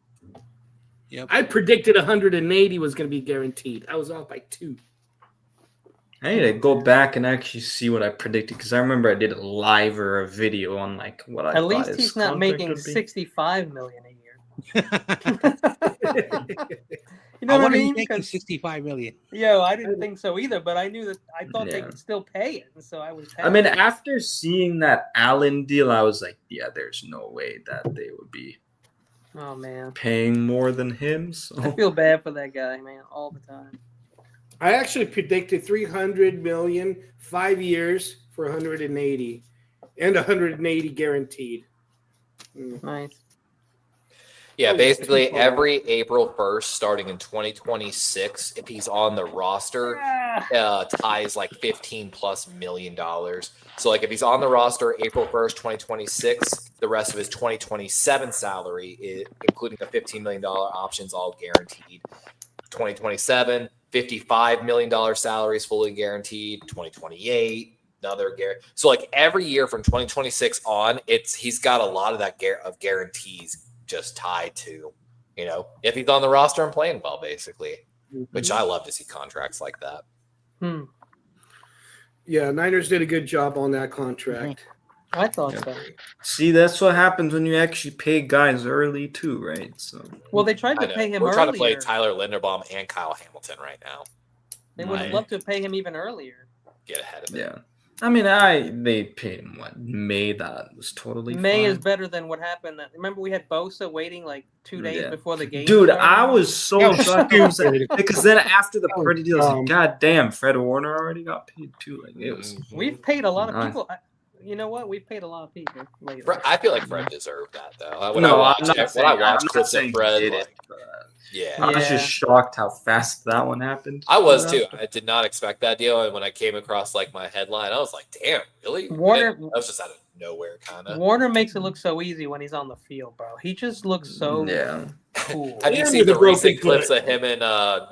Yep. I predicted 180 was going to be guaranteed. I was off by 2. I need to go back and actually see what I predicted, because I remember I did a live or a video on like what I. At least he's not making $65 million a year. You know what I mean? Making $65 million. I didn't think so either, but I thought they could still pay it, and so I was. I mean, after seeing that Allen deal, I was like, there's no way that they would be. Oh man, paying more than him. So. I feel bad for that guy, man, all the time. I actually predicted $300 million, 5 years for 180, and 180 guaranteed. Nice. Yeah, basically every April 1st, starting in 2026, if he's on the roster, ties like $15+ million. So like if he's on the roster April 1st, 2026, the rest of his 2027 salary, including the $15 million options, all guaranteed. 2027, $55 million salary is fully guaranteed. 2028, another guarantee. So like every year from 2026 on, he's got a lot of that guarantees just tied to, if he's on the roster and playing well, basically. Which I love to see contracts like that. Yeah, Niners did a good job on that contract. I thought so. See, that's what happens when you actually pay guys early too, right? So well, they tried to pay him. We're earlier. trying to play Tyler Linderbaum and Kyle Hamilton right now. They would have loved to pay him even earlier. Get ahead of it. Yeah. I mean, they paid him May. That was totally May fine. is better than what happened. Remember, we had Bosa waiting like 2 days before the game. Dude, started? I was so shocked because then after the Purdy deal, I was like, God damn, Fred Warner already got paid too. Like it was. We've paid a lot of people. You know what? We've paid a lot of people lately. I feel like Fred deserved that though. When I watched clips of Fred, I was just shocked how fast that one happened. I was too. I did not expect that deal, and when I came across like my headline, I was like, "Damn, really?" Warner, that was just out of nowhere, kind of. Warner makes it look so easy when he's on the field, bro. He just looks so cool. Have you seen the recent clips of him and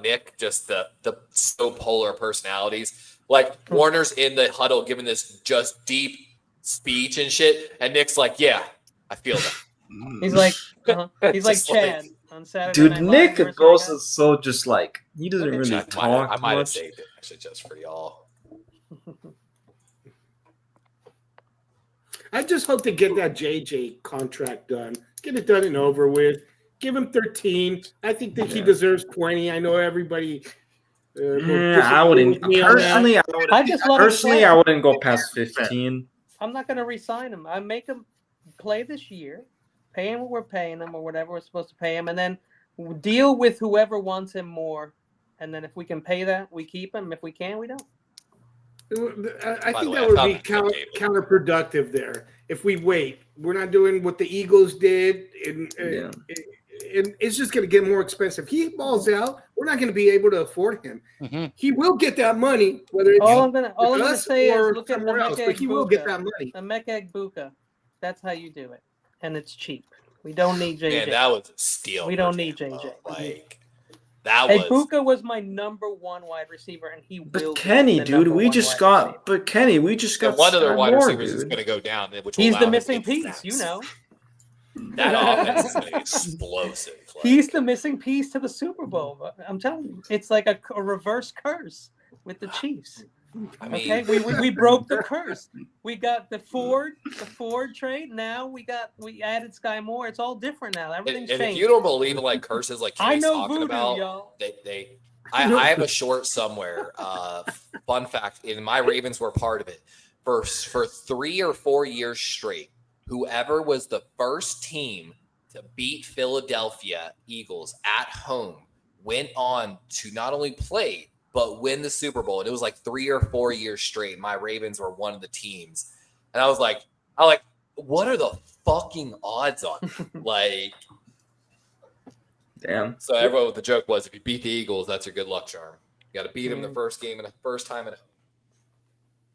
Nick? Just the so polar personalities. Like Warner's in the huddle giving this just deep speech and shit, and Nick's like, "Yeah, I feel that." He's like, he's like Chad. On Saturday Dude, Night Nick Bosa is so just like he doesn't really talk. I might have much. saved it actually just for y'all. I just hope to get that JJ contract done. Get it done and over with. Give him 13. I think that he deserves 20. I know everybody. I wouldn't personally. I wouldn't go past 15. I'm not going to re-sign him. I make him play this year. Pay him what we're paying him or whatever we're supposed to pay him, and then deal with whoever wants him more. And then if we can pay that, we keep him. If we can, we don't. I think that would be counterproductive there. If we wait, we're not doing what the Eagles did, and it's just going to get more expensive. He balls out, we're not going to be able to afford him. Mm-hmm. He will get that money, whether it's all I'm going to say is look at somewhere else, but he will get that money. Emeka Egbuka. That's how you do it. And it's cheap. We don't need JJ. Man, that was a steal. We don't need JJ. Like that was. Egbuka was my number one wide receiver, and he will. But Kenny, dude, we just got. But Kenny, we just got. One of their wide receivers is going to go down. Which he's the missing piece, you know. That offense is going to be explosive. Like. He's the missing piece to the Super Bowl. I'm telling you, it's like a reverse curse with the Chiefs. I mean, okay, we broke the curse. We got the Ford trade. Now we added Sky Moore. It's all different now. Everything's changed. If you don't believe in like curses, like Kenny's talking voodoo, about, y'all. I have a short somewhere. Fun fact: and my Ravens were part of it for 3 or 4 years straight. Whoever was the first team to beat Philadelphia Eagles at home went on to not only play but win the Super Bowl. And it was like 3 or 4 years straight. My Ravens were one of the teams. And I was like, what are the fucking odds on it? Like, damn. So everyone, the joke was, if you beat the Eagles, that's your good luck charm. You got to beat them the first game and the first time at home.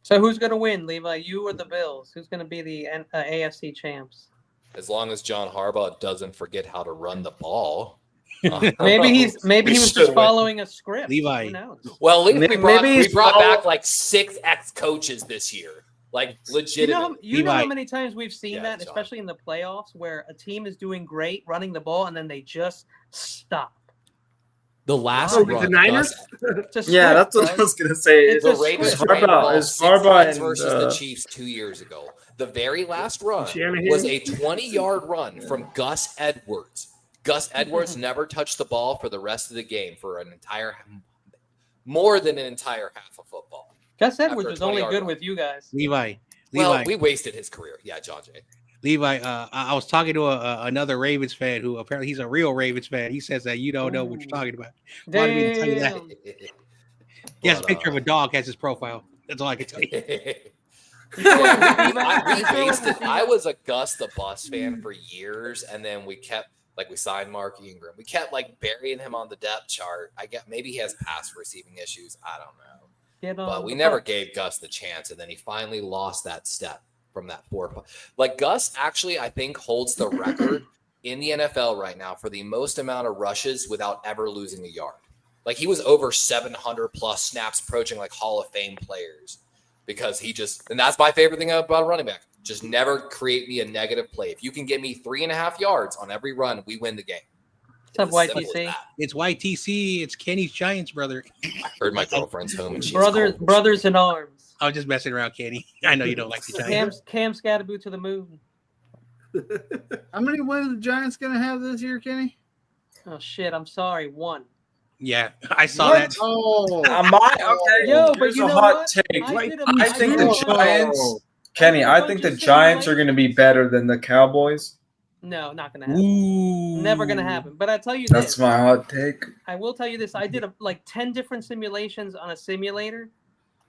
So who's going to win, Levi? You or the Bills? Who's going to be the AFC champs? As long as John Harbaugh doesn't forget how to run the ball. Maybe he was just following a script. Levi. Who knows? Well, we brought back like 6 ex-coaches this year. Like legitimately. You know how many times we've seen that, John. Especially in the playoffs, where a team is doing great running the ball and then they just stop. The last run, the Niners? That's what I was gonna say. The Ravens Harbaugh versus the Chiefs 2 years ago. The very last run was a 20-yard run from Gus Edwards. Gus Edwards never touched the ball for the rest of the game for more than an entire half of football. Gus Edwards was only good with you guys. Levi. Well, we wasted his career. Yeah, John Jay. Levi, I was talking to another Ravens fan who apparently he's a real Ravens fan. He says that you don't know what you're talking about. Wanted me to tell you that. He has a picture of a dog as his profile. That's all I can tell you. I was a Gus the Bus fan for years, and then we kept Like we signed Mark Ingram. We kept like burying him on the depth chart. I get maybe he has pass receiving issues. I don't know. But we never gave Gus the chance, and then he finally lost that step from that 4. Like Gus actually, I think, holds the record in the NFL right now for the most amount of rushes without ever losing a yard. Like he was over 700 plus snaps, approaching like Hall of Fame players, because he just, and that's my favorite thing about a running back. Just never create me a negative play. If you can get me 3.5 yards on every run, we win the game. What's up, YTC? It's YTC. It's Kenny's Giants brother. I heard my girlfriend's home. And she's brothers in arms. I was just messing around, Kenny. I know you don't like the Giants. Cam Scatterboo to the moon. How many wins are the Giants going to have this year, Kenny? Oh, shit. I'm sorry. 1. Yeah, I saw that. Oh, okay. Yo, but you know hot what? take. I think the Giants, Kenny, I think the Giants are going to be better than the Cowboys. No, not going to happen. Ooh. Never going to happen. But I tell you That's my hot take. I will tell you this. I did like 10 different simulations on a simulator,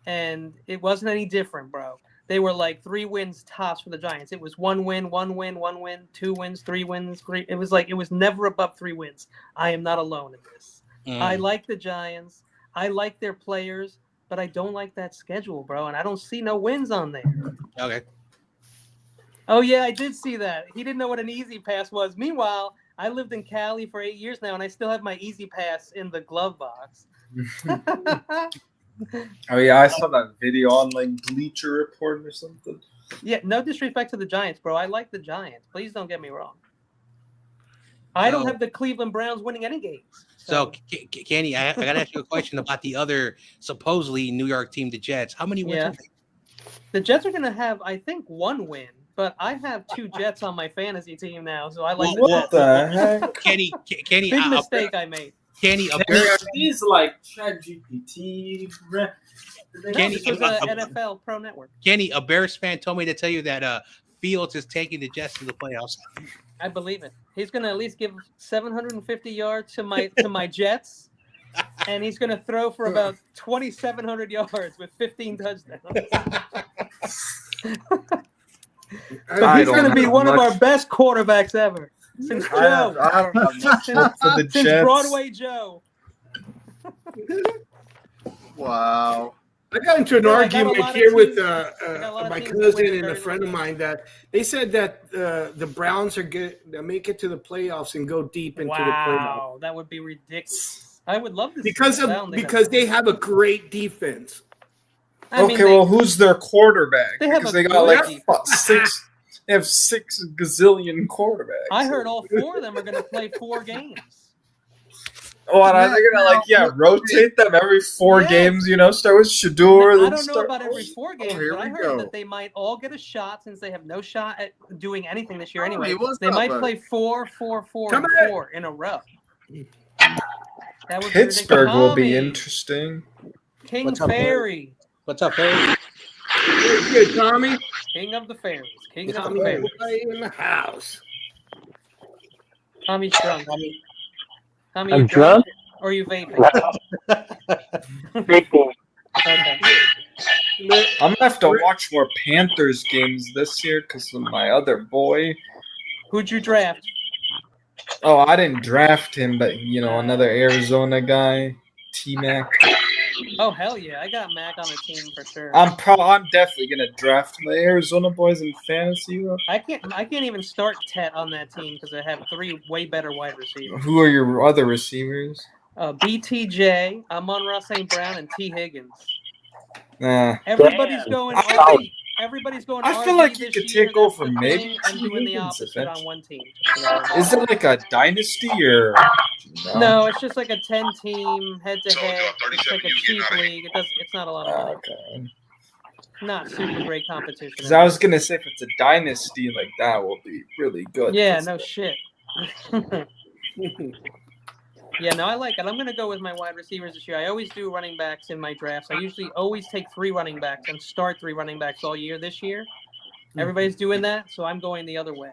and it wasn't any different, bro. They were like 3 wins tops for the Giants. It was 1 win, 1 win, 1 win, 2 wins, 3 wins. It was like, it was never above 3 wins. I am not alone in this. I like the Giants. I like their players, but I don't like that schedule, bro. And I don't see no wins on there. Okay. Oh, yeah, I did see that. He didn't know what an easy pass was. Meanwhile, I lived in Cali for 8 years now, and I still have my easy pass in the glove box. Oh, yeah, I saw that video on like Bleacher Report or something. Yeah, no disrespect to the Giants, bro. I like the Giants. Please don't get me wrong. I don't have the Cleveland Browns winning any games. So Kenny, I got to ask you a question about the other supposedly New York team, the Jets. How many wins are they? The Jets are going to have, I think, 1 win, but I have 2 Jets on my fantasy team now, so I like what the heck? Kenny, big mistake I made. Kenny, he's like ChatGPT. Kenny, this was NFL Pro Network. Kenny, a Bears fan told me to tell you that Fields is taking the Jets to the playoffs. I believe it. He's going to at least give 750 yards to my Jets, and he's going to throw for about 2,700 yards with 15 touchdowns. So he's going to be one of our best quarterbacks ever since Joe. I don't have much hope for the since Jets. Broadway Joe. Wow. I got into an argument here with my cousin and a friend of mine that they said that the Browns are good. They'll make it to the playoffs and go deep into the playoffs. Wow, that would be ridiculous. I would love to see because they have a great defense. Well, who's their quarterback? They have because they got like 6. They have 6 gazillion quarterbacks. I heard all 4 of them are going to play 4 games. Oh, and are they gonna rotate them every 4 games? You know, start with Shador. I don't know about every 4 games, but I heard that they might all get a shot since they have no shot at doing anything this year anyway. They might play 4, 4, 4, and 4 in a row. Pittsburgh will be interesting. King Fairy. What's up, Fairy? Good, Tommy. King of the Fairies. King of the Fairies. In the house. Tommy's drunk. Tommy, I'm drunk? Or are you vaping? Vaping. Okay. I'm gonna have to watch more Panthers games this year because of my other boy. Who'd you draft? Oh, I didn't draft him, but another Arizona guy, T-Mac. Oh hell yeah, I got Mac on the team for sure. I'm definitely gonna draft my Arizona boys in fantasy. I can't even start Tet on that team because I have 3 way better wide receivers. Who are your other receivers? BTJ, Amon-Ra St. Brown, and T. Higgins. Everybody's going RB. Everybody's going. I feel like you could take over maybe. I'm doing the opposite on one team. Is it like a dynasty or? No, it's just like a 10-team head-to-head. It's like a cheap league. It's not a lot of money. Okay. Not super great competition. Because I was gonna say if it's a dynasty like that, will be really good. Yeah, no shit. Yeah, no, I like it. I'm going to go with my wide receivers this year. I always do running backs in my drafts. I usually always take 3 running backs and start 3 running backs all year this year. Everybody's doing that, so I'm going the other way.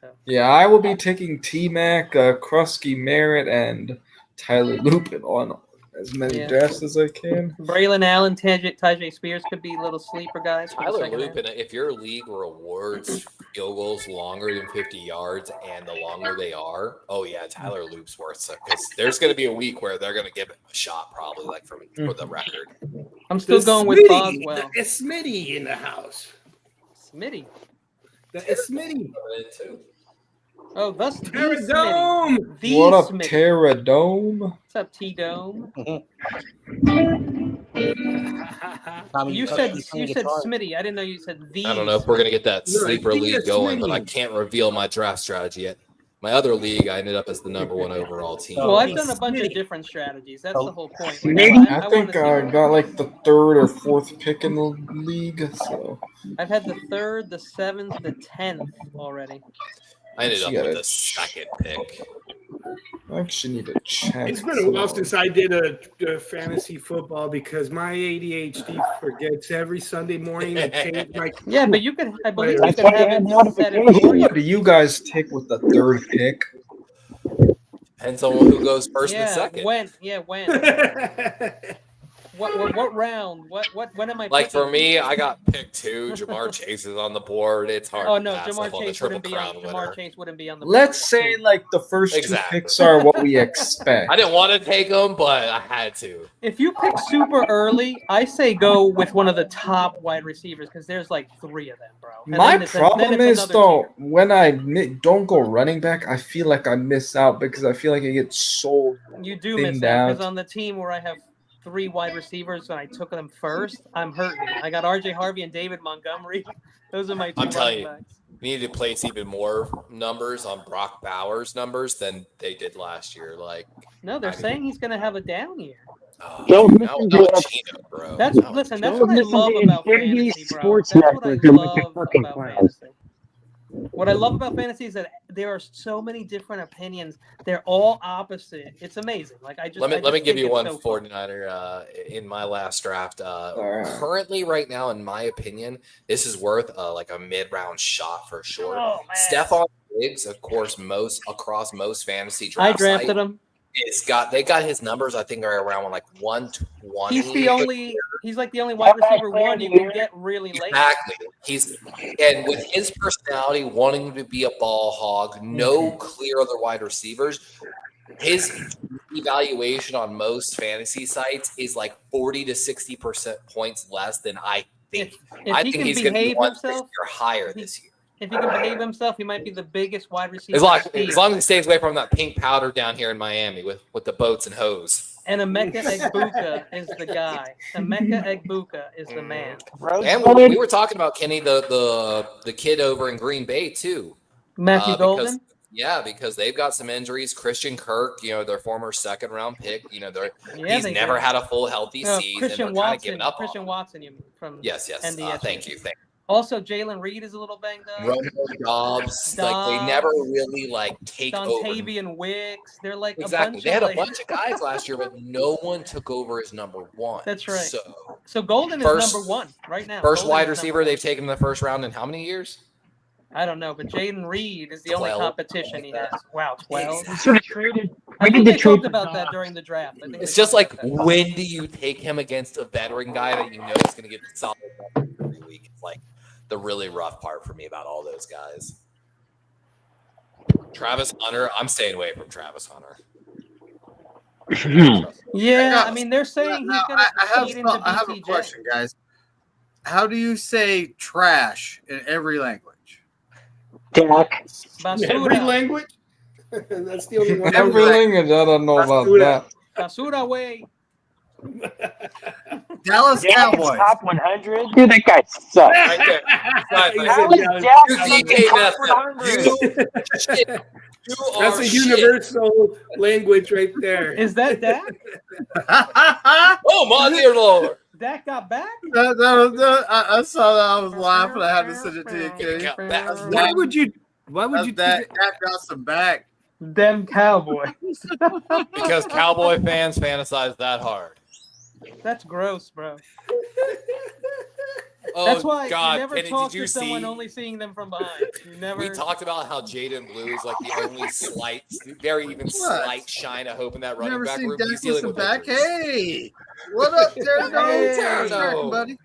So. Yeah, I will be taking T-Mac, Krusky Merritt, and Tyler Lupin on as many drafts as I can. Braylon Allen, Tajay Spears could be little sleeper guys. Tyler Loop, if your league rewards field goals longer than 50 yards and the longer they are, oh yeah, Tyler Loop's worth it because there's going to be a week where they're going to give him a shot probably like for the record. I'm still going with Boswell. It's Smitty in the house. Smitty. It's Smitty. Oh, that's Terradome. What up, Terradome? What's up, T-Dome? You said Smitty. I didn't know you said the. I don't know if we're gonna get that sleeper league going, but I can't reveal my draft strategy yet. My other league, I ended up as the #1 overall team. Well, I've done a bunch of different strategies. That's the whole point. I think I got like the 3rd or 4th pick in the league. So I've had the 3rd, the 7th, the 10th already. I ended up with the 2nd pick. I actually need to check. It's been a while since I did a fantasy football because my ADHD forgets every Sunday morning to change my. Yeah, but you can. I believe you can have it set it. What do you guys take with the 3rd pick? Depends on who goes first and second. When? What round? When am I? Like for me, I got pick 2. Jamar Chase is on the board. It's hard. Oh no, to pass Jamar up on the Chase wouldn't Triple be on. Crown Jamar winner. Chase wouldn't be on the board. Let's say like the first 2 picks are what we expect. I didn't want to take them, but I had to. If you pick super early, I say go with one of the top wide receivers because there's like 3 of them, bro. And My then problem it's is though, when I don't go running back, I feel like I miss out because I feel like it gets so. You do miss out because on the team where I have 3 wide receivers and I took them first, I'm hurting. I got RJ Harvey and David Montgomery. Those are my 2 I'm telling running backs. We need to place even more numbers on Brock Bowers' numbers than they did last year. Like, no, they're saying he's going to have a down year. Bro. That's what I love about fantasy, bro. That's what I love about fantasy. What I love about fantasy is that there are so many different opinions. They're all opposite. It's amazing. Like let me give you one 49er in my last draft. Currently, right now, in my opinion, this is worth like a mid-round shot for sure. Oh, Stephon Diggs, of course, across most fantasy drafts. I drafted him. They got his numbers. I think are around like 120. He's like the only wide receiver one you can get really late. Exactly. And with his personality, wanting to be a ball hog, no clear other wide receivers. His evaluation on most fantasy sites is like 40 to 60% points less than I think. I think he's going to be 160 or higher this year. If he can behave himself, he might be the biggest wide receiver. As long as he stays away from that pink powder down here in Miami with the boats and hose. And Emeka Egbuka is the guy. Emeka Egbuka is the man. And we were talking about Kenny, the kid over in Green Bay too. Matthew Golden. Because they've got some injuries. Christian Kirk, their former 2nd round pick, he's never had a full healthy season. Christian Watson, you mean, from yes. Thank you. Also, Jalen Reed is a little banged up. Romeo Dobbs, like they never really take over. Dontavian Wicks, they're like exactly. They had a bunch of guys last year, but no one took over as #1. That's right. So Golden is #1 right now. First wide receiver they've taken in the first round in how many years? I don't know, but Jaden Reed is the only competition he has. Wow, 12. I think they talked about that during the draft. It's just like, when do you take him against a veteran guy that you know is going to get solid every week? It's like the really rough part for me about all those guys. Travis Hunter, I'm staying away from Travis Hunter. Yeah, I mean, they're saying he's going to feed into BTJ. I have a question, guys. How do you say trash in every language? Every language? That's the only one. Every language, I don't know about that. Basura way. Dallas Cowboys. Top 100. Dude, that guy sucks. That's a universal language right there. Is that Dak? Oh, my dear Lord. Dak got back? I saw that. I was laughing. I had to send it to you, Kenny. Why would you Dak got some back? Them Cowboys. Because Cowboy fans fantasize that hard. That's gross, bro. Oh, That's why God, you never Kenny, talk did you to someone see? only seeing them from behind. You never. We talked about how Jaden Blue is like the only slight, very even slight shine of hope in that running Never back seen room. Dak He's with dealing some with back. injuries. Hey, what up, Pterodome? Pterodome. Buddy.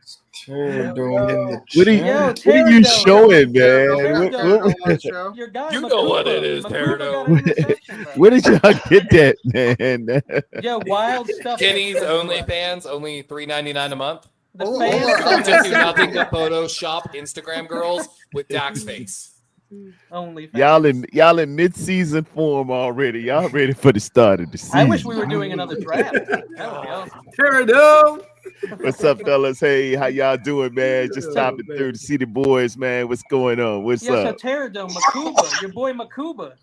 Pterodome in the What are you, Yo, what are you Pterodome. showing, man? Pterodome, What, on the show. Your guy, You Makuba. know what it is, Makuba Pterodome. got an interception, bro. where did y'all get that, man? Yo, wild stuff. Kenny's gets sent to us. OnlyFans, only $3.99 a month. The Hold fans on. You sent just do us nothing but Photoshop Instagram girls with Dak's face. only. Y'all in mid-season form already. Y'all ready for the start of the season? I wish we were doing another draft. That would be awesome. Pterodome. What's up, fellas? Hey, how y'all doing, man? Just stopping through to see the boys, man. What's going on? What's Yeah, so up? Pterodome, Makuba, your boy Makuba.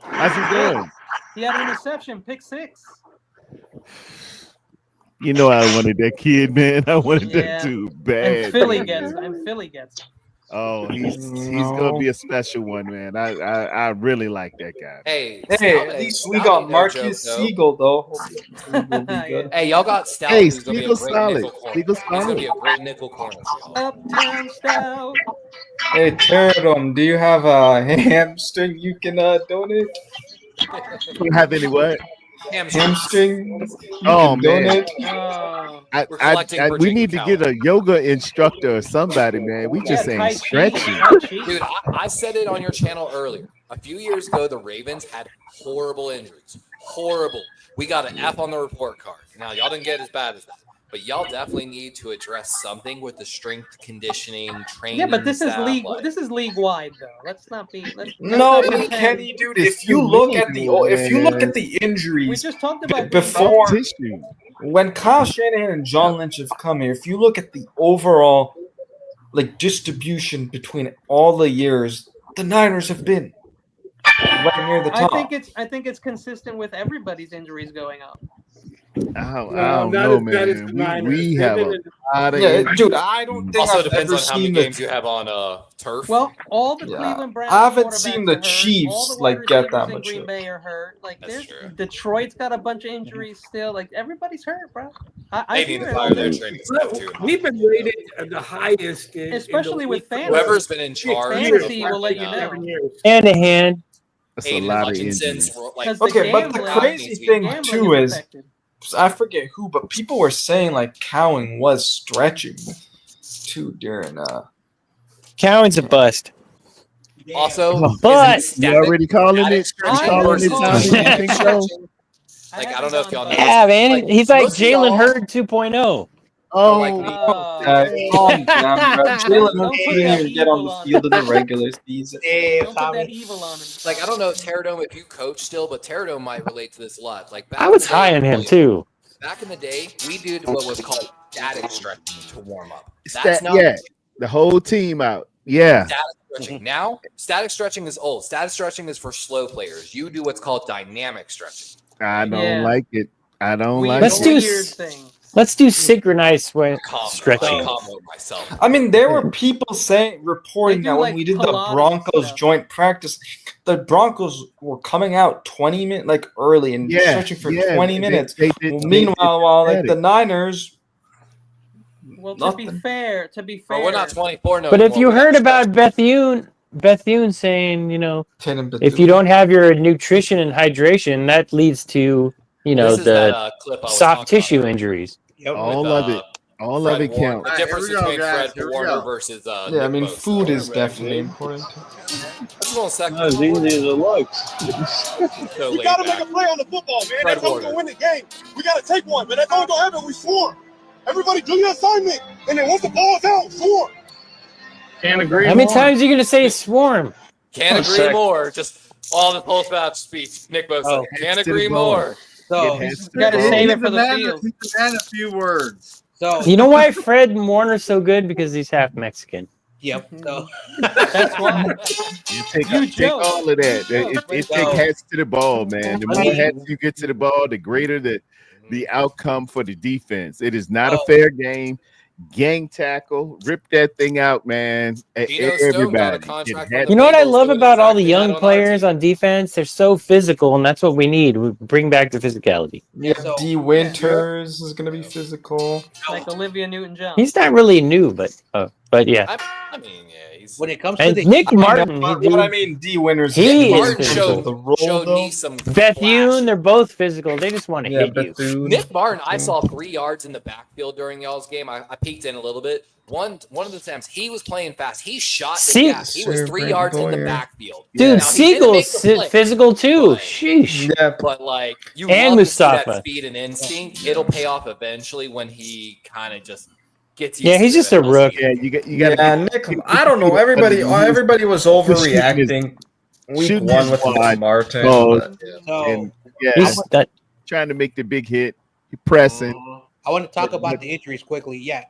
How's he doing? He had an interception, pick 6. You know I wanted that kid, man. I wanted Yeah. that dude And bad. Philly man. gets it. And Philly gets it. Oh, he's gonna be a special one, man. I really like that guy. Hey, at least we got Marcus Siegel, though. Yeah. Hey, y'all got Stout, Hey, who's going to be a Spiegel's great solid. nickel corner. Spiegel's He's going to be solid. a great nickel corner for y'all. Uptown Stout. Hey, Pterodome, do you have a hamstring you can donate? You have any what? Hamstrings? Oh man, we need to get a yoga instructor or somebody, man. We just ain't stretching. Dude, I said it on your channel earlier. A few years ago, the Ravens had horrible injuries. Horrible. We got an F on the report card. Now, y'all didn't get as bad as that. But y'all definitely need to address something with the strength conditioning training. Yeah, but this is staff, league. like- This is league wide, though. Let's not be. No, but Kenny, dude, if you look at the injuries, we just talked about before when Kyle Shanahan and John Lynch have come here. If you look at the overall distribution between all the years, the Niners have been right near the top. I think it's consistent with everybody's injuries going up. I don't know, man. We have a lot of dude. I don't think also I've depends ever on how many seen games you have on turf. Well, all the Cleveland Browns. I haven't seen the quarterbacks are hurt. Chiefs All the wide get that receivers in much. Green Bay are hurt. There's Detroit's got a bunch of injuries still. Everybody's hurt, bro. They need to fire their training staff too. We've been rated the highest, especially with fantasy. Whoever's been in charge. Fantasy will let you know. Hand. That's a Aiden lot of Hutchinson's injuries. Okay, but the crazy thing too is I forget who, but people were saying Cowan was stretching too during Cowan's a bust. Also, but you already calling it? I don't know if y'all know. Yeah, man, he's like Jalen Hurd 2.0. Oh, calm down, bro. Jalen Hurd didn't even get on the field in the regular season. Don't put that evil on him. I don't know, Pterodome, if you coach still, but Pterodome might relate to this a lot. Back I was high on him too. Back in the day, we did what was called static stretching to warm up. The whole team out. Yeah. Static stretching. Now, static stretching is old. Static stretching is for slow players. You do what's called dynamic stretching. I don't like it. I don't like it. Let's do synchronized stretching. I mean, there were people reporting that when we did the Broncos joint practice, the Broncos were coming out 20 minutes early and stretching for 20 minutes. Meanwhile, while the Niners. Well, to be fair, we're not 24. No, but if you heard about Bethune saying, if you don't have your nutrition and hydration, that leads to the soft tissue injuries. All of it counts. The difference between Fred Warner versus I mean, food is definitely important. That's a little second. Not as easy as it looks. We got to make a play on the football, man. That's how we're going to win the game. We got to take one, but that's all going to happen. We score. Everybody do your assignment, and then once the ball's out, score. Can't agree. How many times are you going to say swarm? Can't agree more. Just all the post-match speech. Nick Bosa. Can't agree more. So you got to save it for the field. Add a few words. So you know why Fred Warner's so good? Because he's half Mexican. Yep. So that's why. You take all of that. It take hats to the ball, man. The more hats you get to the ball, the greater the outcome for the defense. It is not a fair game. gang tackle, rip that thing out, man. Stone got a contract. You know what I love about all the young players on defense? They're so physical, and that's what we need. We bring back the physicality. Yeah, D. Winters is going to be physical. Like Olivia Newton-John. He's not really new, but yeah. I mean, yeah, he's when it comes and to the Nick Martin. What I mean, D. Winters. He Martin is showed me some Bethune. They're both physical. They just want to hit Bethune. you. Nick Martin, I saw 3 yards in the backfield during y'all's game. I peeked in a little bit. One of the times he was playing fast. He shot the gap. He was 3 yards in the backfield. Dude, Siegel's physical too. Sheesh. Yeah, but like you and love to see Mustafa. that speed and instinct. It'll pay off eventually when he kind of just gets used Yeah, he's to just it. a rook. Yeah, you got. Nick. I don't know. Everybody was overreacting. Week shooting 1 his with wide. Martin. So He's that. Trying to make the big hit. He pressing. I want to talk about the injuries quickly. Yeah,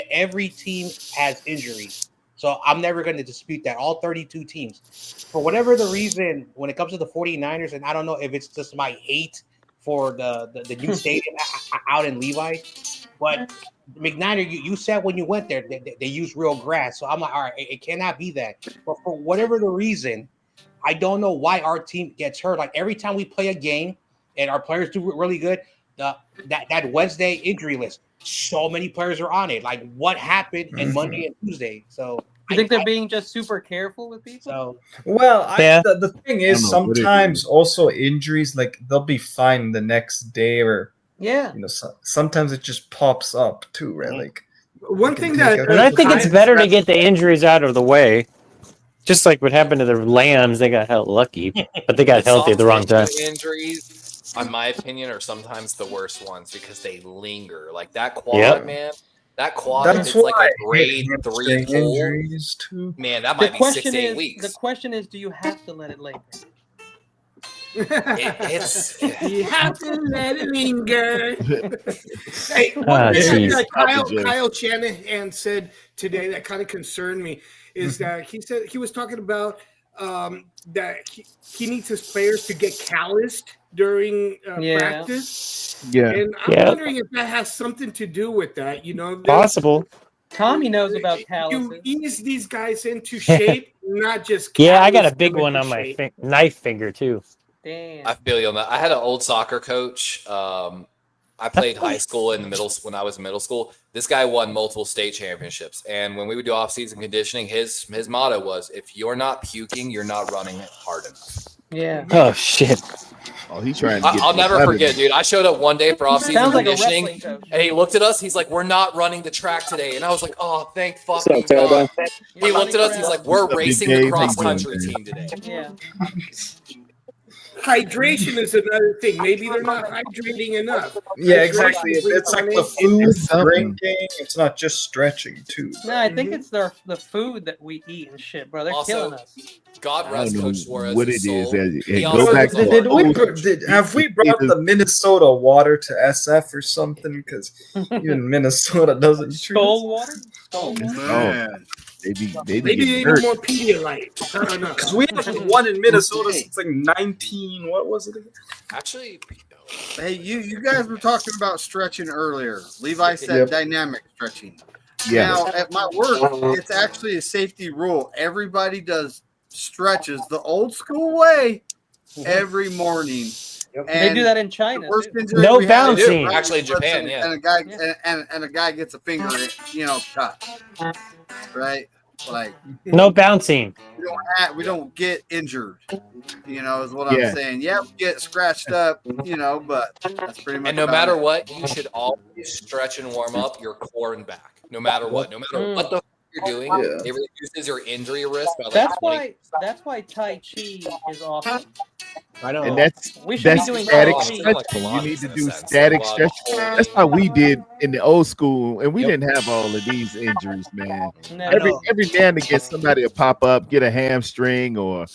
every team has injuries, so I'm never going to dispute that. All 32 teams, for whatever the reason, when it comes to the 49ers, and I don't know if it's just my hate for the new stadium out in Levi, but McNiner, you said when you went there they use real grass, so I'm like, all right, it cannot be that. But for whatever the reason, I don't know why our team gets hurt. Like every time we play a game and our players do really good, that Wednesday injury list, so many players are on it. Like what happened in Monday and Tuesday? So you think they're being just super careful with people? So well, the thing is, sometimes also injuries, like they'll be fine the next day, or sometimes it just pops up too, right? Like one thing that, and I think it's better to get the injuries out of the way. Just like what happened to the Lambs, they got lucky, but they got healthy at the wrong time. Injuries, in my opinion, are sometimes the worst ones because they linger. Like that quad, man. That quad, if it's like a grade 3 injuries too. Man, that might be 6 to 8 weeks. The question is, do you have to let it linger? You have to let it linger. Hey, Kyle Shanahan said today that kind of concerned me is that he said he was talking about that he needs his players to get calloused during practice. Yeah, and I'm wondering if that has something to do with that. You know, possible. Tommy knows about calluses. You ease these guys into shape, not just. Yeah, I got a big one on my knife finger too. Damn. I feel you on that. I had an old soccer coach. I played high school when I was in middle school. This guy won multiple state championships. And when we would do off-season conditioning, his motto was, if you're not puking, you're not running hard enough. Yeah. Oh, shit. Oh, he's trying to get I'll never forget, dude. I showed up one day for off-season conditioning, and he looked at us. He's like, we're not running the track today. And I was like, oh, thank fucking God. He looked at us. He's like, we're racing the cross-country team today. Yeah. Hydration is another thing. Maybe they're not hydrating enough. Yeah, exactly. It's like the food, drinking. It's not just stretching too. No, I think it's the food that we eat and shit, bro. They're killing us. God rest Coach Suarez. What it is? Have we brought the Minnesota water to SF or something? Because even Minnesota doesn't treat Skull water. Man. Maybe they need more Pedialyte. I don't know. Because we haven't won in Minnesota since like 19. What was it again? Actually, hey, you guys were talking about stretching earlier. Levi said dynamic stretching. Yeah. Now at my work, it's actually a safety rule. Everybody does stretches the old school way every morning. And they do that in China. No bouncing. Actually, in Japan, and a guy gets a finger, cut. Right, like no bouncing. We don't get injured. Is what I'm saying. Yeah, we get scratched up. But that's pretty much. And no matter what, you should always stretch and warm up your core and back. No matter what, what the you're doing, it reduces your injury risk. By like that's why Tai Chi is awesome. I know. And that's static stretching. You need to do static stretching. That's how we did in the old school, and we didn't have all of these injuries, man. Every now and again, somebody will pop up, get a hamstring, or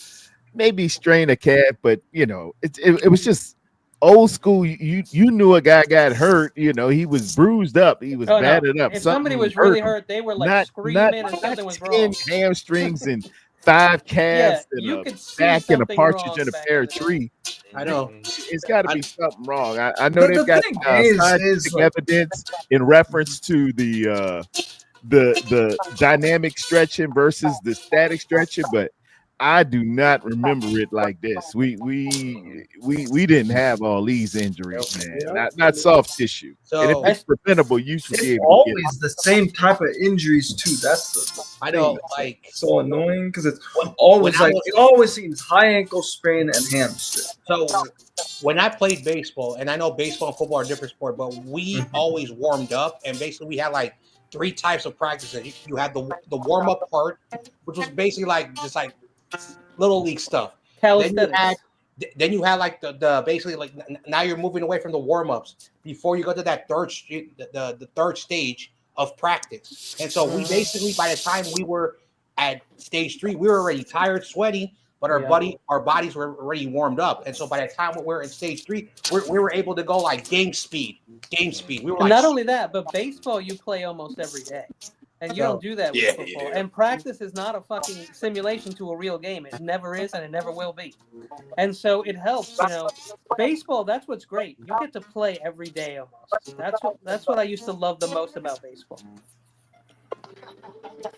maybe strain a calf, but it was just old school. You knew a guy got hurt. He was bruised up. He was battered up. If somebody was really hurt, they were like screaming and something was wrong. Hamstrings and 5 calves and you a could see back and a something partridge wrong and a back pear in the day. tree. I know. It's got to be something wrong. I know they've The got thing scientific like, evidence in reference to the dynamic stretching versus the static stretching, but I do not remember it like this. We didn't have all these injuries, man. Not soft tissue. So and if it's preventable, you should be it's able to get always the same type of injuries too. That's the I know, thing. like So annoying because it's always like it always seems high ankle sprain and hamstring. So when I played baseball, and I know baseball and football are different sport, but we always warmed up, and basically we had like 3 types of practices. You had the warm up part, which was basically like just like little league stuff. Then you had like the basically like now you're moving away from the warm ups before you go to that the third stage of practice. And so we basically, by the time we were at stage 3, we were already tired, sweaty, but our bodies were already warmed up. And so by the time we were in stage 3, we were able to go like game speed. We were and not only that, but baseball you play almost every day. And you don't do that with football. And practice is not a fucking simulation to a real game. It never is, and it never will be. And so it helps, Baseball, that's what's great. You get to play every day almost. That's what I used to love the most about baseball.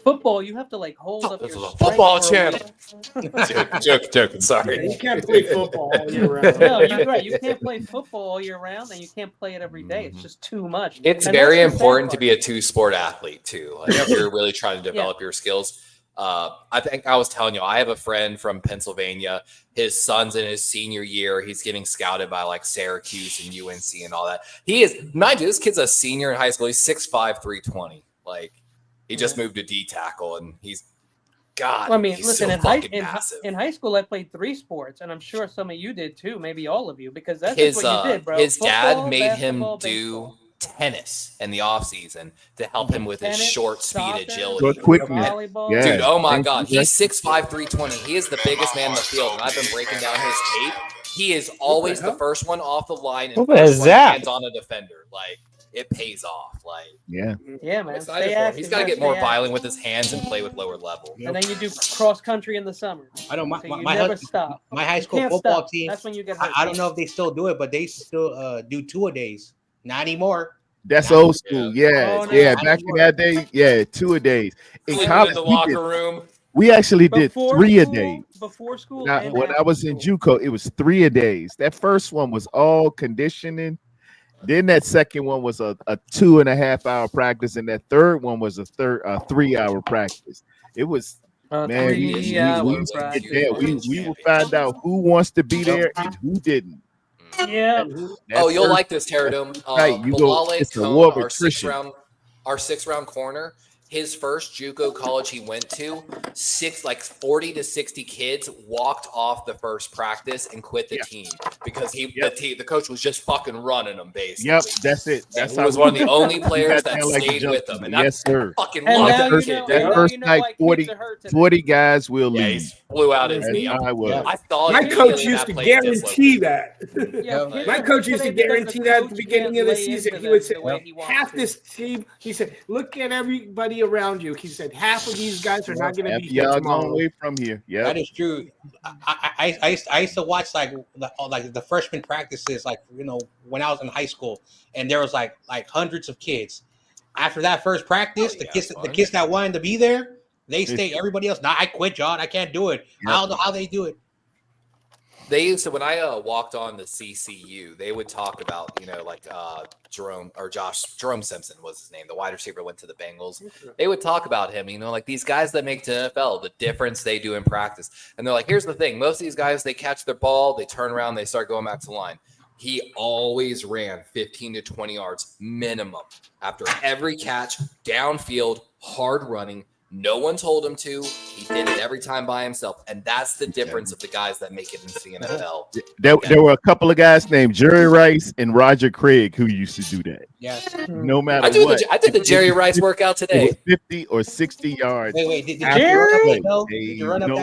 Football, you have to like hold up. This is a football channel. Joke. Sorry. You can't play football all year round. No, you're right. You can't play football all year round, and you can't play it every day. It's just too much. It's very important to be a 2-sport athlete too. Like if you're really trying to develop your skills. I think I was telling you, I have a friend from Pennsylvania. His son's in his senior year. He's getting scouted by like Syracuse and UNC and all that. He is, mind you, this kid's a senior in high school. He's 6'5", 320. Like he just moved to D tackle, and he's God. Well, I mean, he's listen, so in high school, I played 3 sports, and I'm sure some of you did too. Maybe all of you, because that's his, just what you did, bro. His Football, dad made him basketball, do baseball. tennis in the off season to help him with his short speed agility. Short quickness. Volleyball. Dude, oh my God. He's 6'5", 320. He is the biggest man in the field, and I've been breaking down his tape. He is always the first one off the line and What is first one that? hands on a defender. Like, it pays off. Like, yeah, man. Stay active, he's got to get more violent with his hands and play with lower level. And then you do cross country in the summer. I know so you never stop. My high school You can't football stop. team. That's when you get hurt. I don't know if they still do it, but they still do 2-a-days. Not anymore. That's old school. Yeah, Oh, no, yeah. not Back in that day, 2-a-days. In Sleeping college, in the locker room. we actually did Before 3-a-days. Before school. Now, and when I after was in school. JUCO, it was 3-a-days. That first one was all conditioning. Then that second one was a 2.5-hour practice, and that third one was a 3-hour practice. It was man, we will find out who wants to be there and who didn't. Yeah. Oh, you'll like this, Terradome. Right, you go. Bilale It's a Cone, war of our attrition. our 6-round corner. His first JUCO college he went to, 40 to 60 kids walked off the first practice and quit the team because the coach was just fucking running them basically. Yep, that's it. That's he was one of the only players that stayed with them, and yes, sir. Fucking And loved now that you kid. know- dude. now First you know night, why 40 kids are hurt today. 40 guys will Yeah, leave. he blew out his That's knee. how I was. I thought My he coach really used to played guarantee that. Yeah, My kids coach are used to today because guarantee the that at the coach beginning can't of the lay season. into He would them say, the way he wants half to. this team, he said, look at everybody around you. He said, half of these guys are not going to be here y'all tomorrow. going away from here. Yeah, That is true. I used to watch like the freshman practices, like when I was in high school, and there was like hundreds of kids. After that first practice, the kids that wanted to be there, they stay. Everybody else, I quit, John. I can't do it. I don't know how they do it. They used to, when I walked on the CCU, they would talk about, Jerome Simpson was his name. The wide receiver went to the Bengals. They would talk about him, like these guys that make the NFL, the difference they do in practice. And they're like, here's the thing. Most of these guys, they catch their ball, they turn around, they start going back to the line. He always ran 15 to 20 yards minimum after every catch, downfield, hard running. No one told him to. He did it every time by himself. And that's the difference of the guys that make it into the NFL. There were a couple of guys named Jerry Rice and Roger Craig who used to do that. Yeah. No matter what. I did the Jerry It was Rice workout today. 50 or 60 yards. Wait, did Jerry? No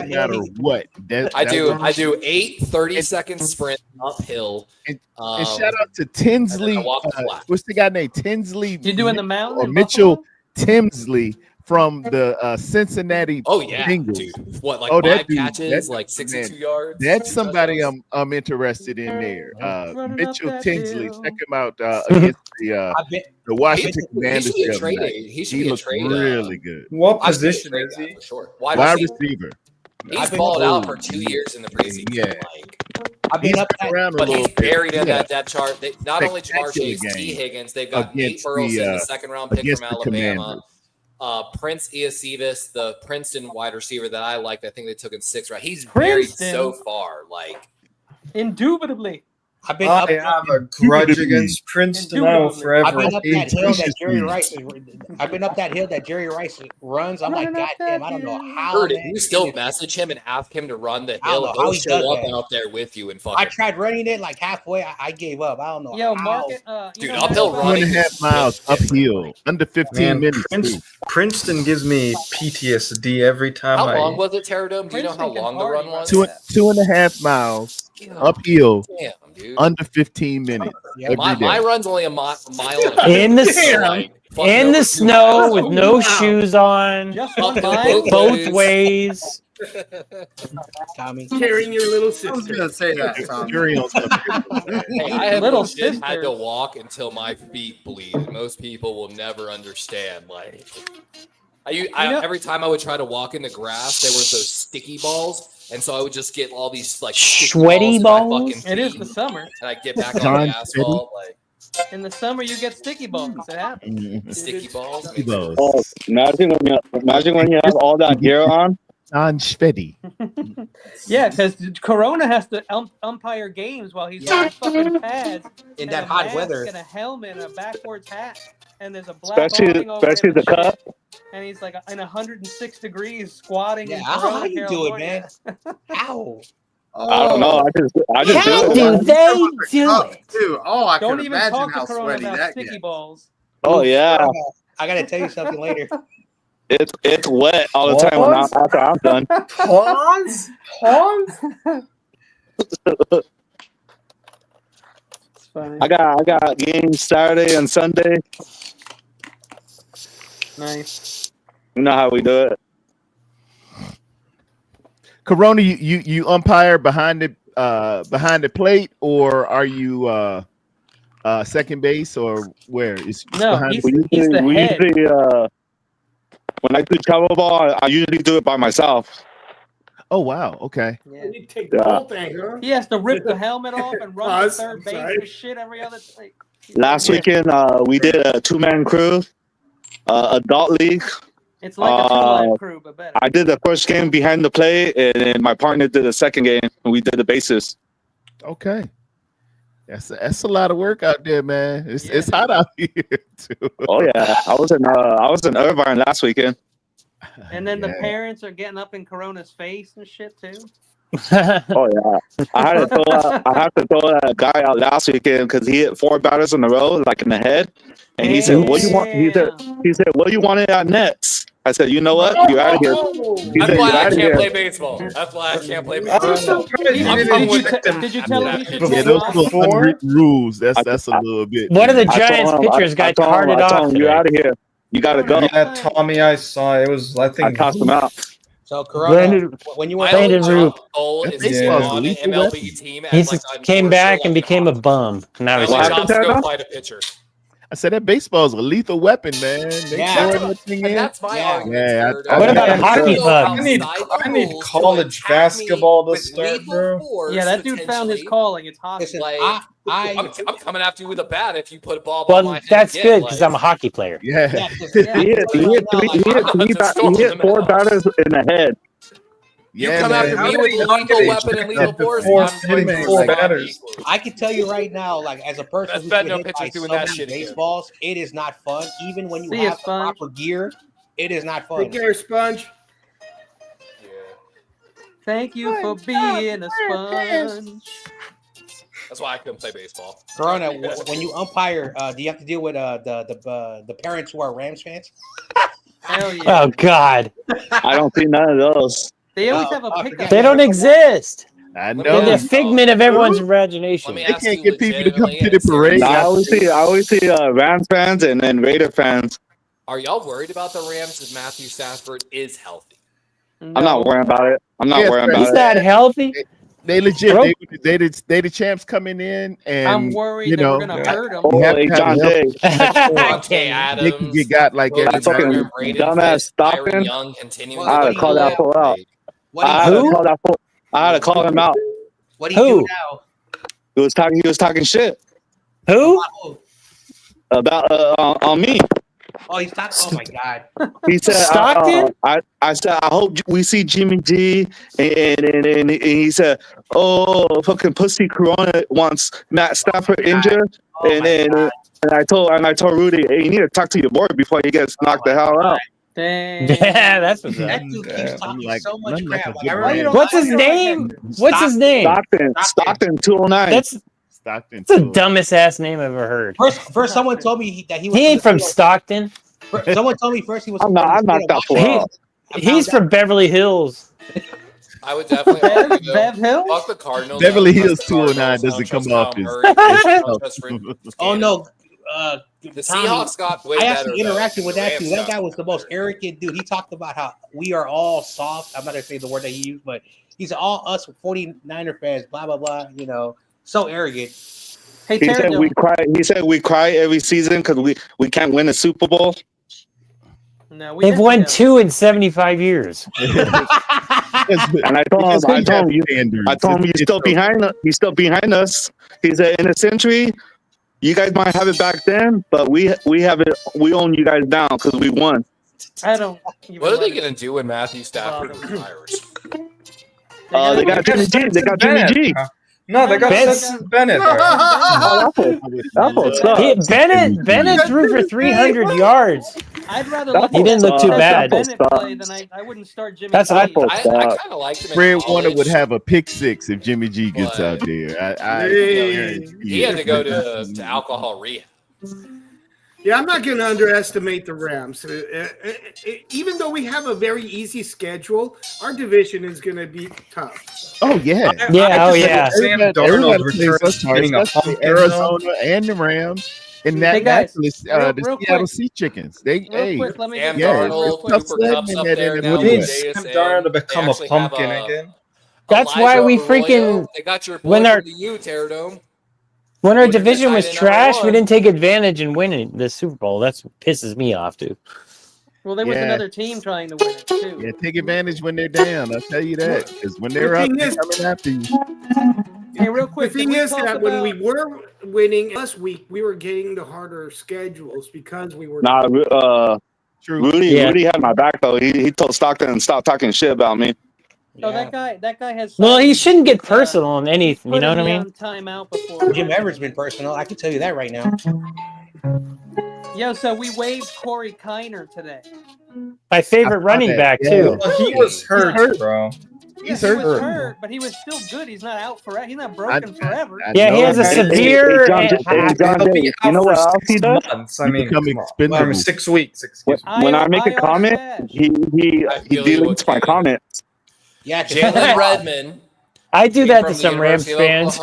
matter what. I do 8 30-second sprint uphill. And shout out to Tinsley. What's the guy named Tinsley? You doing the mountain? Or in Mitchell Buffalo? Tinsley from the Cincinnati Bengals. Dude. What, like 5 catches, like 62 yards? That's somebody I'm interested in there. Mitchell Tinsley, check him out against the Washington Commanders. He should be traded. Really good. What position is he? Sure. Wide receiver. He's balled out for 2 years in the preseason. Yeah. I've been up around but he's buried in that Yeah. depth chart. Not only Jamar Chase, T. Higgins, they've got Nate Burleson, the second-round pick from Alabama. Prince Iosivas, the Princeton wide receiver that I liked. I think they took in 6th round. He's buried so far. Like, indubitably. I've been I have a grudge against Princeton. I will forever. I've been up that hill that Jerry Rice. I've been up that hill that Jerry Rice runs. I'm like, God damn, I don't know how. You still message him and ask him to run the hill. He'll show up out there with you and fuck. I tried running it like halfway. I gave up. I don't know. Yo, how. Market, dude, uphill running. 2.5 miles uphill, under 15 minutes. Princeton gives me PTSD every time. How long was it, Terradome? Do you know how long the run was? 2.5 miles uphill. Damn, dude. Under 15 minutes. My run's only a mile in the snow with no shoes on, both ways. Tommy, carrying your little sister. I was gonna say that, Tom. I have had to walk until my feet bleed. And most people will never understand. Like, every time I would try to walk in the grass, there was those sticky balls. And so I would just get all these like sweaty balls. It is the summer, and I get back on the asphalt. Like in the summer, you get sticky balls. It happens. Sticky balls. Oh, imagine when you have all that gear on. Non-sweaty. Yeah, because Corona has to umpire games while he's wearing fucking pads in that hot weather, and a helmet and a backwards hat, and there's a black especially the cup. And he's like in 106 degrees squatting. Yeah, in how you do it, California. man? How? I don't know. I just how do they do it? Dude, I don't can even imagine talk how to Corona sweaty about that sticky gets. balls. Oh yeah, I gotta tell you something later. It's wet all the time after I'm done. Pawns? It's funny. I got games Saturday and Sunday. Nice. You know how we do it. Corona, you umpire behind the plate, or are you second base, or where? He's the head. Usually, when I do travel ball, I usually do it by myself. Oh wow, okay. Yeah. You take the whole thing, huh? He has to rip the helmet off and run to third base and shit every other. Last weekend, we did a 2-man crew, adult league. It's like a 2-line crew, but better. I did the first game behind the plate, and then my partner did the second game, and we did the bases. Okay. That's a lot of work out there, man. It's hot out here too. Oh yeah, I was in Irvine last weekend. And then the parents are getting up in Corona's face and shit too. Oh yeah, I had to throw that guy out last weekend because he hit 4 batters in a row, like in the head, and he said, "What do you want?" He said, "What do you want at nets?" I said, "You know what? You're out of here." That's why I can't play baseball. That's why I can't play baseball. Did you tell him he should Yeah, those little unwritten rules. That's a little bit. One of the Giants pitchers got carted off. You out of here. You gotta go. Yeah, Tommy, I saw it. Was I think I tossed him out. So Corona, when you went Brandon Roop, on an MLB team, he came back and became a bum. Now he's go fight a pitcher. I said that baseball is a lethal weapon, man. That's my argument. What about a hockey puck? I need college basketball to start, bro. Yeah, that dude found his calling. It's hockey. Listen, I'm coming after you with a bat if you put a ball. Well, that's good because I'm a hockey player. Yeah. He hit 4 batters in the head. You come after me with lethal weapon and lethal force. Four batters. I can tell you right now, like as a person who's been hit by so many baseballs, it is not fun. Even when you have the proper gear, it is not fun. Take care, Sponge. Thank you for being a sponge. That's why I couldn't play baseball. Corona, when you umpire, do you have to deal with the parents who are Rams fans? Hell yeah. Oh God. I don't see none of those. They always have a pickup. They don't exist. I know. They're the figment of everyone's imagination. They can't get people to come to the parade. I always see Rams fans and then Raider fans. Are y'all worried about the Rams if Matthew Stafford is healthy? No. I'm not worrying about it. He's not healthy. They legit. They the champs coming in, and I'm worried that we're gonna hurt them. John Jay. Adams, they can get got like Dumbass Stockton. Young continuing. I had to call that fool out. I had to call him out. What do you do now? He was talking shit. Who? About on me. Oh, he's talking. Oh my god. He said, Stockton? I said, I hope we see Jimmy G, and he said, oh, fucking pussy Corona wants Matt Stafford injured, and I told Rudy, hey, you need to talk to your boy before he gets knocked the hell out. Dang. Yeah, that's what's up. That dude keeps talking so much crap. What's his name? What's his name? Stockton 209. That's the dumbest ass name I've ever heard. First, someone told me that he was. He ain't from Stockton. Someone told me first he was. I'm not that fool. He's from Beverly Hills. I would definitely Bev Hill? Fuck the Cardinals. Beverly Hills 209 doesn't come off as. Oh no. The Seahawks got way I better. actually interacted with that dude. That guy was the most arrogant dude. He talked about how we are all soft. I'm not gonna say the word that he used, but he's all us 49er fans, blah blah blah. You know, so arrogant. Hey, he said we cry. He said we cry every season because we can't win a Super Bowl. No, they've won 2 in 75 years. And I told him, you're still behind us. He's still behind us. He said, in a century, you guys might have it back then, but we have it. We own you guys now because we won. I don't. What are they gonna do when Matthew Stafford retires? They got Jimmy G. They got Jimmy G. No, they got Bennett. Bennett threw for 300 yards. I'd rather he didn't look too bad. Bennett play than I wouldn't start Jimmy. That's what I kind of liked him. Fred Warner would have a pick six if Jimmy G gets out there. He had to go to alcohol rehab. Yeah, I'm not going to underestimate the Rams. Even though we have a very easy schedule, our division is going to be tough. Oh yeah, Sam Darnold returning Arizona and the Rams, and that naturally the Seattle Sea Chickens. They Sam Darnold, Cooper Kupp's up there now. Sam Darnold to become a pumpkin again. That's why we freaking. They got your boy from the U, Terradome. When our division was trash, we didn't take advantage in winning the Super Bowl. That's what pisses me off, dude. Well, there was another team trying to win it, too. Yeah, take advantage when they're down. I'll tell you that. Because when they're up, they're coming after you. Hey, real quick. The thing is that when we were winning last week, we were getting the harder schedules because we were. Rudy had my back, though. He told Stockton to stop talking shit about me. Oh, that guy has. Well, he shouldn't get personal on anything. You know what I mean? Timeout before. Jim Everett's been personal. I can tell you that right now. Yo, so we waived Korey Kiner today. My favorite running back too. Well, he was hurt, bro. He was hurt, but he was still good. He's not out forever. He's not broken forever. Yeah, he has a severe. You know what else he does? Months. I mean, 6 weeks. When I make a comment, he deletes my comments. Yeah, Jalen Redmond. I do that to some Rams fans.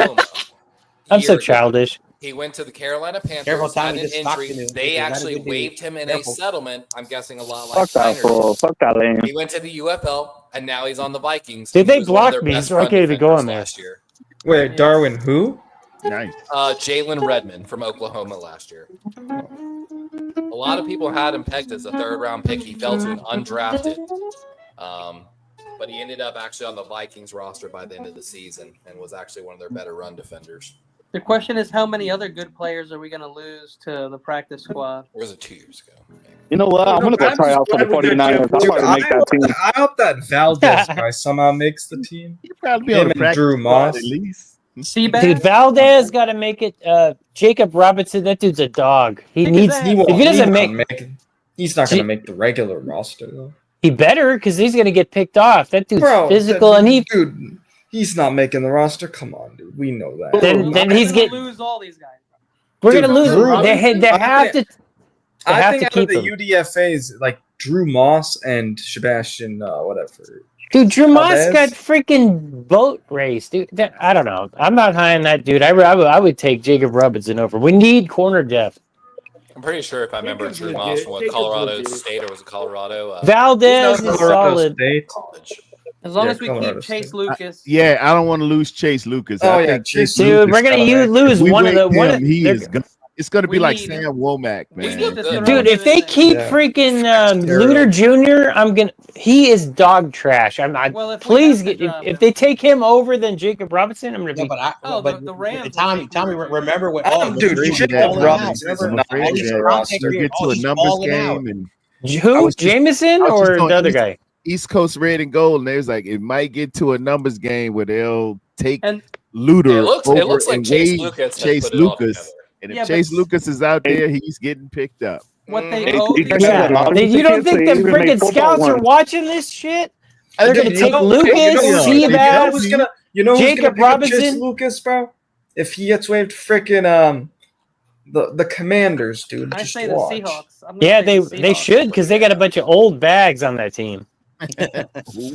I'm so childish. He went to the Carolina Panthers, had an injury. They actually waived him in a settlement. I'm guessing a lot like Fuck that lane. He went to the UFL, and now he's on the Vikings. Did they block me? So I can't even go on there. Wait, Darwin who? Nice. Jalen Redmond from Oklahoma last year. A lot of people had him pegged as a third-round pick. He fell to an undrafted. But he ended up actually on the Vikings roster by the end of the season and was actually one of their better run defenders. The question is, how many other good players are we going to lose to the practice squad? Or was it 2 years ago? You know what? I'm going to go try out for the 49ers. I'm going to make that team. I hope that Valdez guy somehow makes the team. He'll probably be on the practice Drew Moss. at least. Dude, Valdez got to make it. Jacob Robinson, that dude's a dog. He needs. If he doesn't he's not going to make the regular roster though. He better, because he's going to get picked off. That dude's physical, and he's not making the roster. Come on, dude. We know that. Then he's getting. Lose all these guys. We're going to lose them. They have to. I think out of the UDFA's, like Drew Moss and Sebastian, whatever. Dude, Drew Moss got freaking boat race, dude. I don't know. I'm not high on that dude. I would take Jacob Robinson over. We need corner depth. I'm pretty sure if I remember Drew Moss from Colorado State, or was it Colorado? Valdez is solid. College. As long as we keep Chase Lucas. I don't want to lose Chase Lucas. Oh, I think Chase dude, Lucas, we're gonna lose one of the one. It's going to be like Sam Womack, man. Dude, if they keep freaking Luter Jr., he is dog trash. Please if they take him over than Jacob Robinson, I'm gonna be. But the Rams. Tommy, remember what? Dude, Jacob Robinson is not get to a numbers game and who? Jameson or the other guy? East Coast Red and Gold, and they was like, it might get to a numbers game where they'll take Luter over it looks like and Chase wade Lucas. Chase Lucas. And if Chase Lucas is out there, he's getting picked up. What they you don't think the freaking scouts are watching this shit? They're going to take Lucas, Seabass, Jacob Robinson. Chase Lucas, bro. If he gets waived, freaking the Commanders, dude. I say the Seahawks. Yeah, they should because they got a bunch of old bags on that team.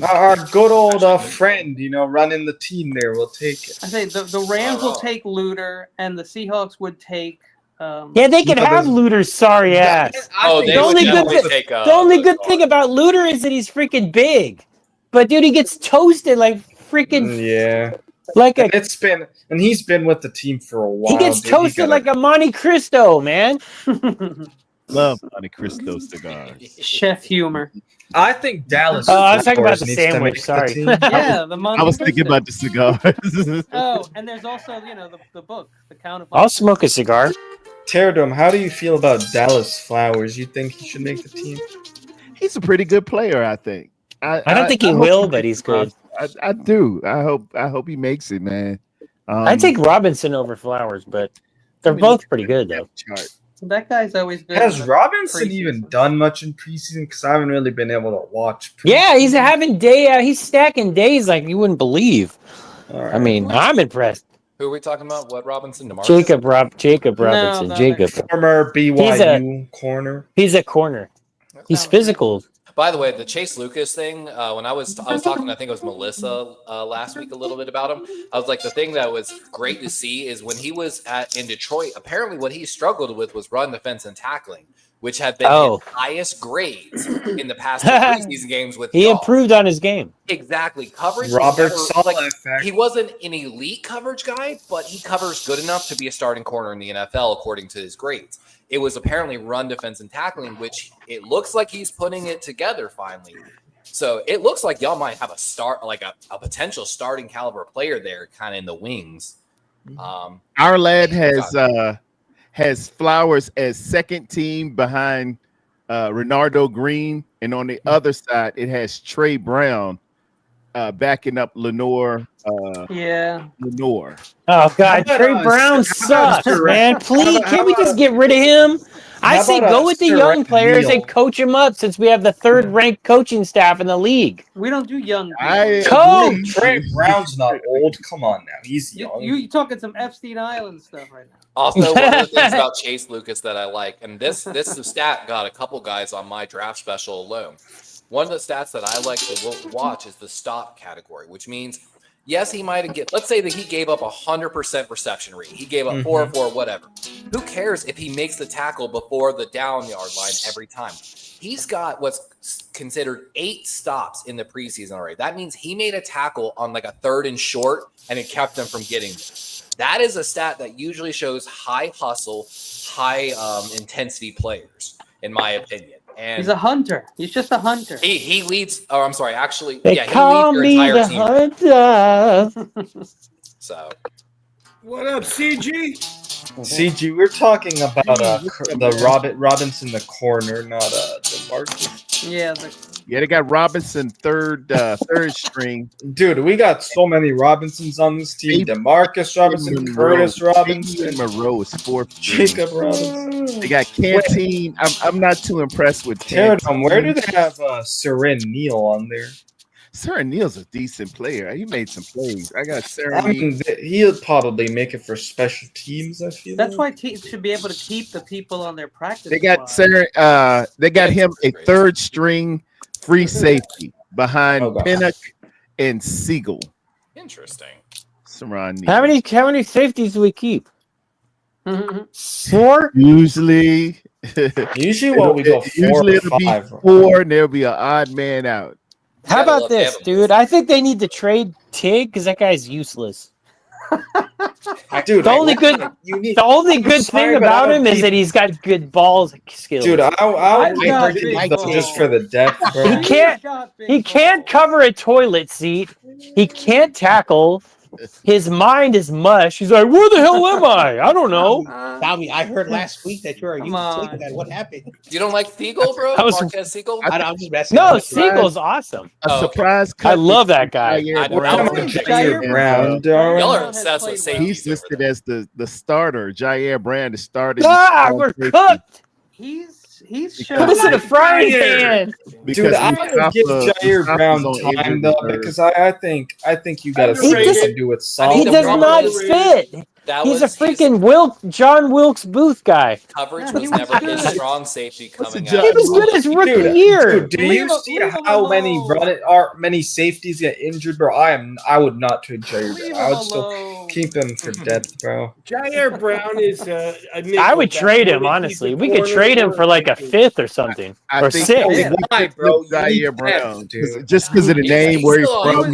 Our good old friend, running the team there will take it. I say the Rams will take Luter, and the Seahawks would take. Yeah, they could have Luter's sorry ass. The only good thing about Luter is that he's freaking big, but dude, he gets toasted like freaking. Yeah. Like he's been with the team for a while. He gets toasted like a Monte Cristo, man. Love Monte Cristo cigars. Chef humor. I think Dallas. Oh, I was talking about the sandwich. Sorry. Yeah, the Monte I was thinking about the cigars. Oh, and there's also the book, the Count of. I'll smoke a cigar. Pterodome, how do you feel about Dallas Flowers? You think he should make the team? He's a pretty good player, I think. I don't think he will, but he's good. I do. I hope he makes it, man. I take Robinson over Flowers, but they're both pretty good though. That guy's always good. Has Robinson even done much in preseason? Because I haven't really been able to watch. Yeah, he's having he's stacking days like you wouldn't believe. Right. I mean, I'm impressed. Who are we talking about? What Robinson? DeMarcus? Jacob Robinson. No, Jacob. Former BYU corner. He's a corner. He's physical. By the way, the Chase Lucas thing, when I was talking, I think it was Melissa last week a little bit about him. I was like, the thing that was great to see is when he was in Detroit, apparently what he struggled with was run defense and tackling, which had been his highest grades in the past two preseason games with He improved on his game. Exactly. Coverage. He wasn't an elite coverage guy, but he covers good enough to be a starting corner in the NFL according to his grades. It was apparently run defense and tackling, which it looks like he's putting it together finally. So it looks like y'all might have a potential starting caliber player there kind of in the wings. Our lad has Flowers as second team behind Renardo Green. And on the other side, it has Trey Brown backing up Lenore. Lenore. Oh God, Trey Brown sucks, man. Please, can't we just get rid of him? I say go with the young players and coach them up since we have the third-ranked coaching staff in the league. We don't do young. Coach Trey Brown's not old. Come on now, he's young. You talking some Epstein Island stuff right now? Also, one of the things about Chase Lucas that I like, and this stat got a couple guys on my draft special alone. One of the stats that I like to watch is the stop category, which means, yes, he might get, let's say that he gave up 100% reception rate. He gave up 4-4, whatever. Who cares if he makes the tackle before the down yard line every time? He's got what's considered 8 stops in the preseason already. That means he made a tackle on like a 3rd and short, and it kept them from getting there. That is a stat that usually shows high hustle, high intensity players, in my opinion. And he's a hunter. He's just a hunter. He leads. Oh, I'm sorry. Actually, he leads your entire team. Hunter. So, what up, CG? CG, we're talking about the Robinson, the corner, not DeMarcus. Yeah, they got Robinson third string. Dude, we got so many Robinsons on this team. DeMarcus Robinson, Curtis Robinson, Monroe is 4th. Jacob Robinson. They got Canteen. I'm not too impressed with Pterodome. Where do they have Seren Neal on there? Seren Neal's a decent player. He made some plays. I got Seren. I mean, he'll probably make it for special teams. I feel that's why teams should be able to keep the people on their practice. They got Seren. They got him a 3rd string free safety behind Pinnock and Siegel. Interesting. Seren Neal. How many safeties do we keep? 4? Usually Usually, we go 4 usually or it'll 5. be 4, and there'll be an odd man out. How about this, dude? I think they need to trade Tig because that guy's useless. Dude, the only good thing about him is that he's got good ball skills. Dude, I would keep just for the depth. Bro. He can't cover a toilet seat. He can't tackle. His mind is mush. He's like, where the hell am I? I don't know. Tommy, I heard last week that you're a youth guy. What happened? You don't like Siegel, bro? Marquez Siegel? I'm just messing. No, Siegel's awesome. A surprise cut. I love that guy. Jair Brown. Y'all are obsessed with safety. He's listed as the starter. Jair Brown is starting. We're cooked. He's put us in a frying pan. Dude, I would give Jair Brown time though, because I think you gotta see what you do with Solomon. He does not fit. He's a freaking John Wilkes Booth guy. Coverage was never his strong safety coming out. He was good his rookie year. Dude, do you see how many safeties get injured, bro? I would not trade Jair Brown. I would still keep him for depth, bro. Jair Brown is a nickel. I would trade him, honestly. We could trade him for like a 5th or something. Or 6th. Why, bro? Jair Brown. Just because of the name, where he's from.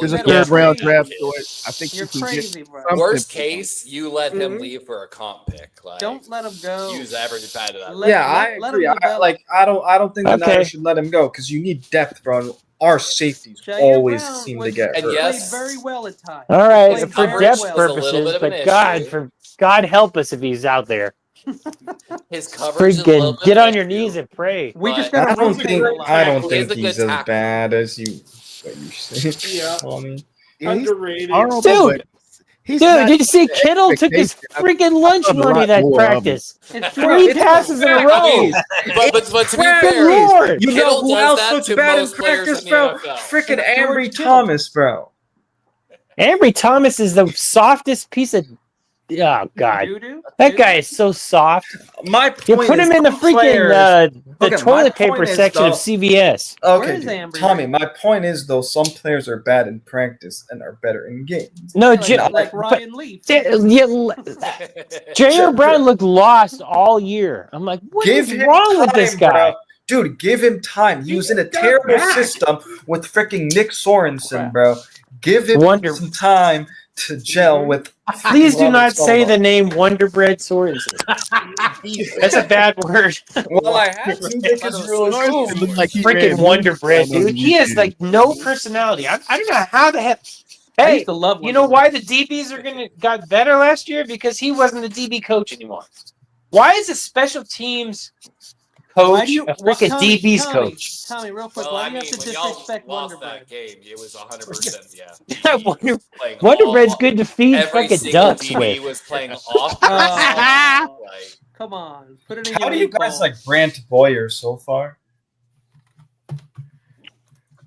There's a 3rd round draft choice. I think you're crazy, bro. Worst case, you let him leave for a comp pick. Like, don't let him go. Use average pad to that. I agree. I don't think the Niners should let him go because you need depth, bro. Our safeties always seem to get hurt. Yes, very well at times. All right, for depth purposes, but God help us if he's out there. His coverage freaking get on your knees and pray. We just I don't think he's as bad as you say. Yeah, underrated. Dude. Dude, did you see Kittle took his freaking lunch money that practice? 3 passes in a row. But to be fair, you know who else looks bad in practice, bro? Freaking Ambry Thomas, bro. Ambry Thomas is the softest piece of. Oh God, that guy is so soft. My point you put him in the freaking the toilet paper section of CVS. Okay, Tommy. My point is though, some players are bad in practice and are better in games. No, like Ryan Leaf. Jair Brown looked lost all year. I'm like, what is wrong with this guy? Bro. Dude, give him time. He was in a terrible system with freaking Nick Sorensen, bro. Give him some time to gel with. Please do not say the name Wonder Bread Sorensen. That's a bad word. Well, I had to because really cool. Like freaking Wonder Bread, dude. He has like no personality. I don't know how the heck. Hey, you know why the DBs got better last year? Because he wasn't the DB coach anymore. Why is a special teams coach a freaking DB's coach? Tommy, real quick, why do you have to disrespect Wonder Bread? Game, it was 100%, yeah. Wonder Bread's good to feed fucking ducks with. He was playing off. Come on, put it in. How do you guys like Brant Boyer so far?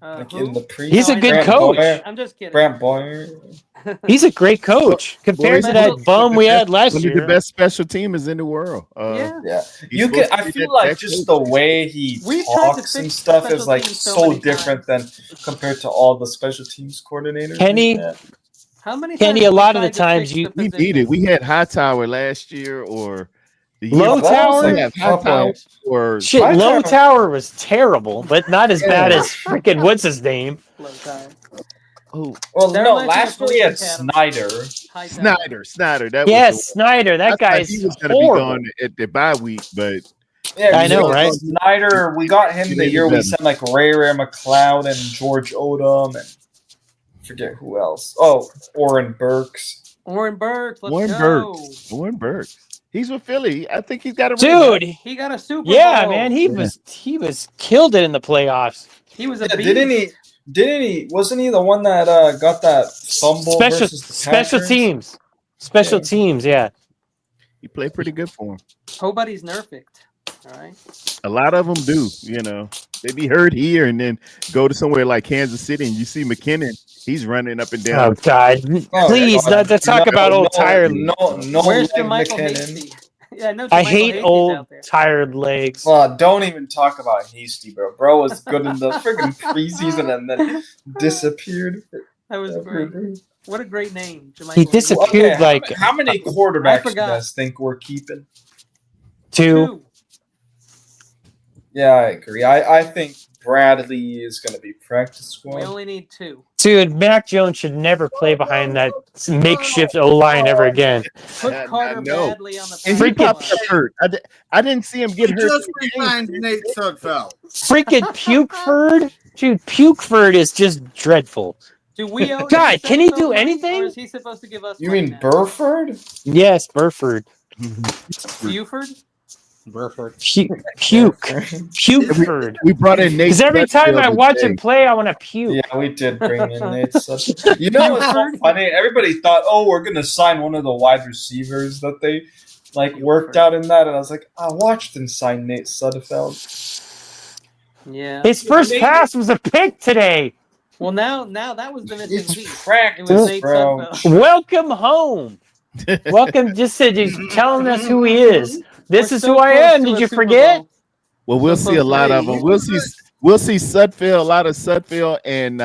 Like in the he's a good coach. Boyer. I'm just kidding. Brant Boyer. He's a great coach compared to that bum we had last year. The best special team is in the world. Yeah. You can. I feel like just the way he talks and stuff is like so different than compared to all the special teams coordinators. Kenny, a lot of the times we need it. We had Hightower last year, or the Low Tower. Low Tower was terrible, but not as bad as freaking what's his name. Low Tower. Oh, well, no. Last year we had Snyder. Snyder. Snyder. That guy is he was going to be gone at the bye week, but I know, right? Snyder. We got him the year we sent like Ray McLeod and George Odom and forget who else. Oh, Oren Burks. Warren Burks. He's with Philly. I think he's got a dude. He got a Super Bowl. Yeah, man. He was killed it in the playoffs. He was a beast. Didn't he? Wasn't he the one that got that fumble? Special teams. Special teams, yeah. He played pretty good for him. Nobody's perfect. All right. A lot of them do. You know, they be hurt here and then go to somewhere like Kansas City, and you see McKinnon. He's running up and down. Oh God! Please, not to talk about old tired. No. Where's Michael Hasty? Yeah, I hate old tired legs. Don't even talk about Hasty, bro. Bro was good in the freaking preseason and then disappeared. That was great. What a great name. He disappeared how many quarterbacks do you guys think we're keeping? 2. Yeah, I agree. I think Bradley is going to be practice squad. We only need 2. Dude, Mac Jones should never play behind that makeshift O-line ever again. Put Carter Bradley on the and he popped up hurt. I didn't see him get hurt. Just re-signed Nate Sudfeld. Freaking Pukeford? Dude, Pukeford is just dreadful. Do we own God, can he do anything? Or is he supposed to give us You money mean now? Burford? Yes, Burford. Buford? Burford. Pukeford. We brought in Nate. Because every time I watch him play, I want to puke. Yeah, we did bring in Nate Sudfeld. You know what's so funny? Everybody thought, oh, we're going to sign one of the wide receivers that they worked out in that. And I was like, I watched them sign Nate Sudfeld. Yeah. His first pass was a pick today. Well, now that was the missing piece. Practice, It was Nate bro. Sudfeld. Welcome home. Welcome. Just telling us who he is. This is who I am. Did you forget? Well, we'll see a lot of them. We'll see Sudfeld, a lot of Sudfeld and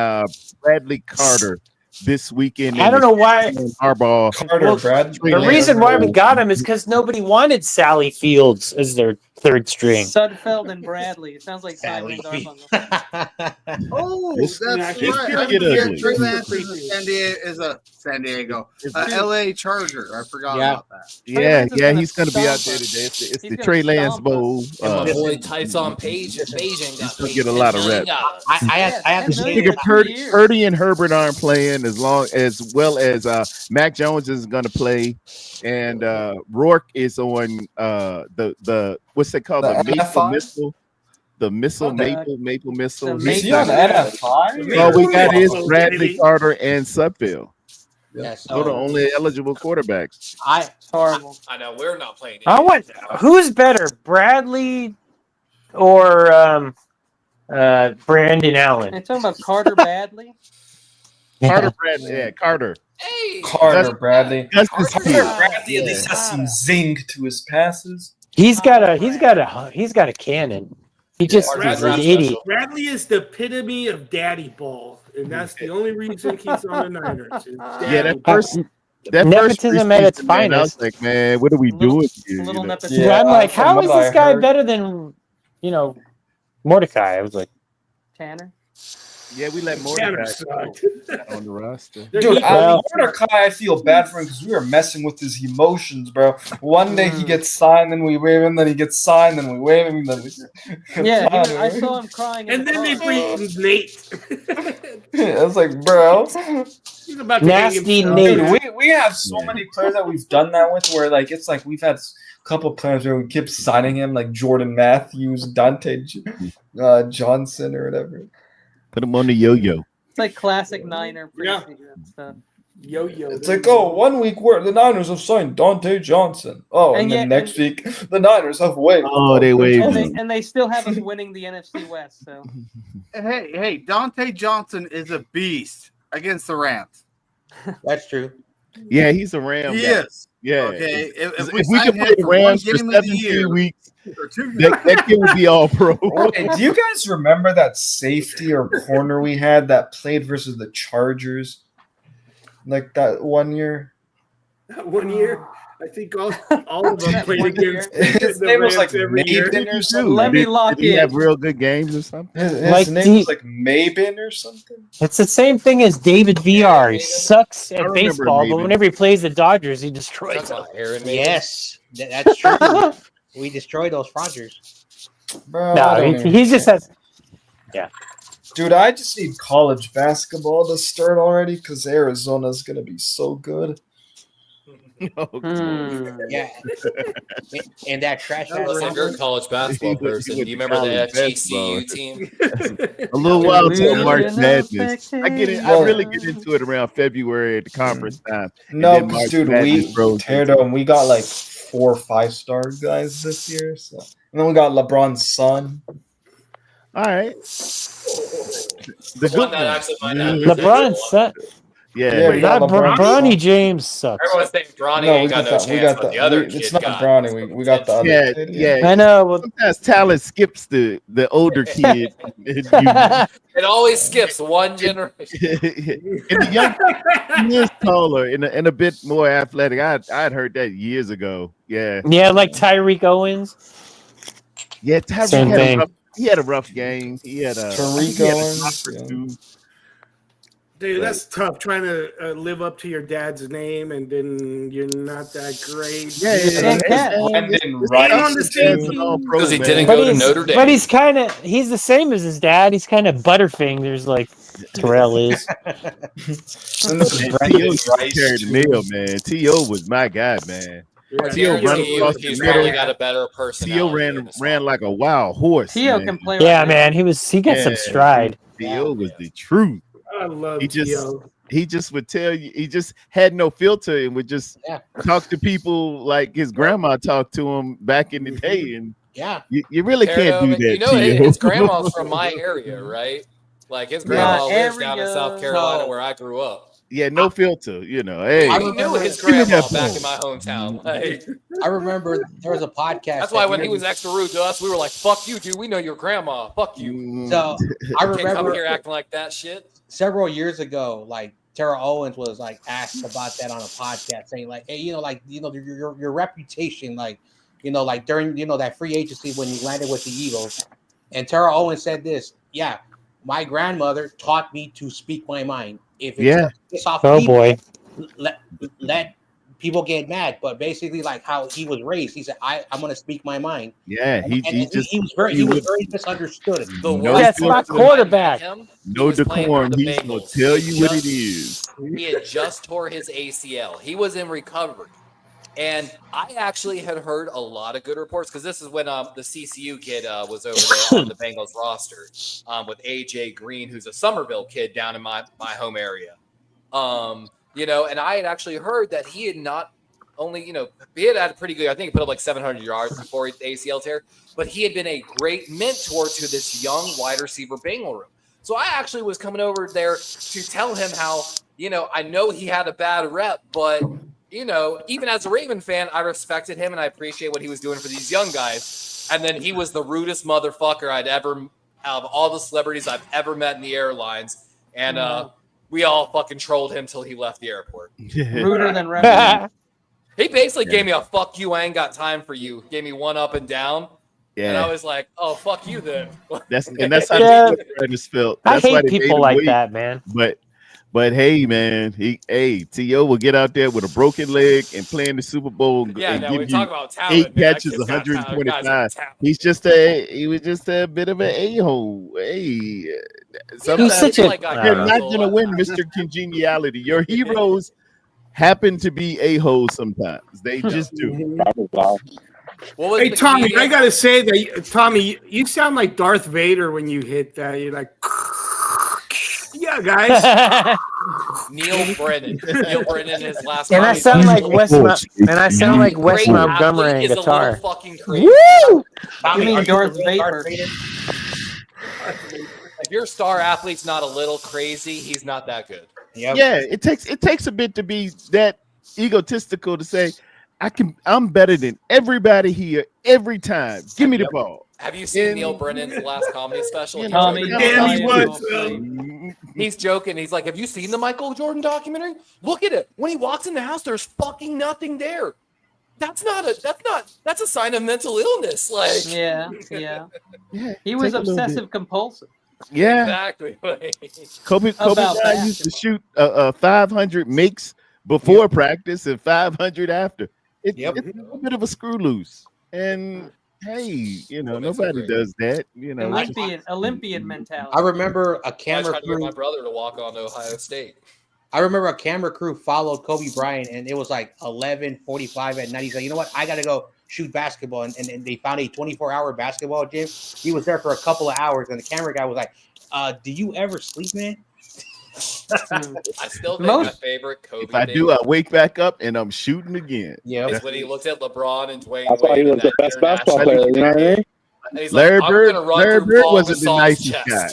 Bradley Carter this weekend. I don't know why. Harbaugh. Carter, Bradley. The reason why we got him is because nobody wanted Sally Fields as their third string. Sudfeld and Bradley. It sounds like Simon Garfunkel. Oh, It's that's right. gonna I get forget ugly. Trey Lance is a San Diego, LA Charger. I forgot about that. Yeah, he's going to be out there today. It's the Trey Lance Bowl. And my boy Tyson Bayesian got He's going to get a lot of reps. I have to say, Nigga, Purdy and Herbert aren't playing as well as Mac Jones is going to play, and Rourke is on the what's they called the Maple Missile. The missile, Maple Missile. Is he on NFI? All we got is Bradley Carter and Sudfeld. yes, Those are the only eligible quarterbacks. Horrible. I know we're not playing. Who's better, Bradley or Brandon Allen? Are you talking about Carter Bradley? Carter Bradley, yeah, Carter. Hey, Carter Bradley. Justice Carter Field. Bradley at least has some zing to his passes. He's got a cannon. He just is an idiot. Bradley is the epitome of daddy ball, and that's the only reason he's on the Niners. Yeah, that first nepotism at its preseason, man, I was finest. like, man, what are we doing here? Little You know? nepotism. Yeah, I'm like, from how is what this I guy heard- better than Mordecai? I was like, Tanner? Yeah, we let Tanner Mordecai sucked. on the roster. Dude, Well- Mordecai, I feel bad for him because we were messing with his emotions, bro. One day he gets signed, then we wave him, then he gets signed, then we wave him, then we. Yeah, I saw him crying. And then they bring Nate. I was like, bro. He's about to Nasty hang Nate. himself. Dude, we have so many players that we've done that with where, like, it's like we've had a couple players where we keep signing him, like Jordan Matthews, Dante Johnson, or whatever. Put him on the yo-yo. It's like classic Niner Yeah. preseason stuff. Yo-yo. It's like, oh, 1 week where the Niners have signed Dante Johnson. Oh, and then next week the Niners have waived. Oh, they waived him. And they still have us winning the NFC West. So Hey, Dante Johnson is a beast against the Rams. that's true. Yeah, he's a Ram. He guy. is. Yeah. Okay. If we we sign could him play the for one Rams for game of the 17 year, weeks, or 2 that kid would be all pro. Hey, do you guys remember that safety or corner we had that played versus the Chargers? Like that 1 year? 1 year. I think all of them played against His the name was Rams like every year. Mabin or something. Let me lock Did he in. have real good games or something? His Like name was like Mabin or something. it's the same thing as David VR. He sucks at remember baseball, but Maven. whenever he plays the Dodgers, he destroys them. Aaron, maybe? Yes, that's true. We destroyed those Rodgers. Bro, I No, don't he even just care. has. Dude, I just need college basketball to start already because Arizona's gonna be so good. Yeah, and that trash. Listen, you're a college basketball person. Do you remember the FGCU team? A little while till Really March enough Madness. I really get into it around February at the conference time. No, then because March dude, Madness we froze. Teardo, and we got like 4 5-star guys this year. So, and then we got LeBron's son. All right. The One good that actually might have LeBron sucks. Yeah. Yeah, we got Not LeBron's Bronny son. James sucks. Everyone's saying Bronny No, we ain't got got no that. We chance, got but that. the other It's kid not got Bronny. We got the other Yeah, kid. yeah. I know. Well, Sometimes talent skips the older kid. It always skips one generation. And the young he is taller and a bit more athletic. I'd heard that years ago. Yeah. yeah, like Tyreek Owens. Yeah, Tyreek Same had thing. he had a rough game. He had a Tarico. Dude, that's tough trying to live up to your dad's name and then you're not that great. Yeah, Right on the same team. Because he didn't go to Notre Dame. But he's the same as his dad. He's kind of Butterfingers like Terrell is. T.O. carried the meal, man. T.O. was my guy, man. T.O. He's probably got a better personality. T.O. ran like a wild horse. T.O. can play. Yeah, man. He got some stride. T.O. was the truth. I love T.O. He just would tell you. He just had no filter and would just talk to people like his grandma talked to him back in the day. And you really can't do that. You know, his grandma's from my area, right? Like his grandma lives down in South Carolina where I grew up. Yeah, no filter. You know, hey, I knew his grandma back in my hometown. Like, I remember there was a podcast. That's why when he was extra rude to us, we were like, "Fuck you, dude. We know your grandma. Fuck you." So I remember come here acting like that shit. Several years ago, like Terrell Owens was like asked about that on a podcast, saying like, "Hey, your reputation, like, like during that free agency when you landed with the Eagles," and Terrell Owens said this, "Yeah, my grandmother taught me to speak my mind. If it's off people, let people get mad." But basically, like how he was raised, he said, "I'm going to speak my mind." Yeah, he was very misunderstood. That's my quarterback. No decorum. He's going to tell you what it is. He had just tore his ACL. He was in recovery. And I actually had heard a lot of good reports because this is when the CCU kid was over there on the Bengals roster with AJ Green, who's a Somerville kid down in my home area. And I had actually heard that he had not only, he had a pretty good, I think he put up like 700 yards before the ACL tear, but he had been a great mentor to this young wide receiver Bengal room. So I actually was coming over there to tell him how, I know he had a bad rep, but even as a Raven fan, I respected him and I appreciate what he was doing for these young guys. And then he was the rudest motherfucker I'd ever, out of all the celebrities I've ever met in the airlines. And we all fucking trolled him till he left the airport. Ruder than Raven. He basically gave me a fuck you, I ain't got time for you. Gave me one up and down. Yeah. And I was like, oh, fuck you then. That's how Brandis felt. That's I hate people like that, man. But hey, man, T.O. will get out there with a broken leg and play in the Super Bowl and give you talent, 8 catches, 125. He was just a bit of an a-hole. Hey, sometimes you're not going to win, Mr. Congeniality. Your heroes happen to be a-holes sometimes. They just do. Hey, Tommy, I got to say that, Tommy, you sound like Darth Vader when you hit that. You're like... Yeah, guys. Neil Brennan. Neil Brennan, his last. And I sound like Wes. And I sound like Wes Montgomery on guitar. Woo! You mean Darth Vader? If your star athlete's not a little crazy, he's not that good. Yep. Yeah, it takes a bit to be that egotistical to say, I'm better than everybody here every time. Give me the ball. Have you seen Neil Brennan's last comedy special? He's joking. He's like, have you seen the Michael Jordan documentary? Look at it. When he walks in the house, there's fucking nothing there. That's a sign of mental illness. Like, yeah. He was obsessive compulsive. Yeah, exactly. Kobe Bryant used to shoot 500 makes before practice and 500 after. It's a bit of a screw loose. And hey, nobody does that. Olympian mentality. I remember a camera crew. My brother to walk on to Ohio State. I remember a camera crew followed Kobe Bryant, and it was like 11:45 at night. He's like, you know what? I got to go shoot basketball. And they found a 24-hour basketball gym. He was there for a couple of hours, and the camera guy was like, do you ever sleep, man? I still think my favorite Kobe. If I do, I wake back up and I'm shooting again. Yeah, it's when he looked at LeBron and Dwayne. I thought he was the best basketball player. You know what I mean? Larry Bird wasn't the nicest guy,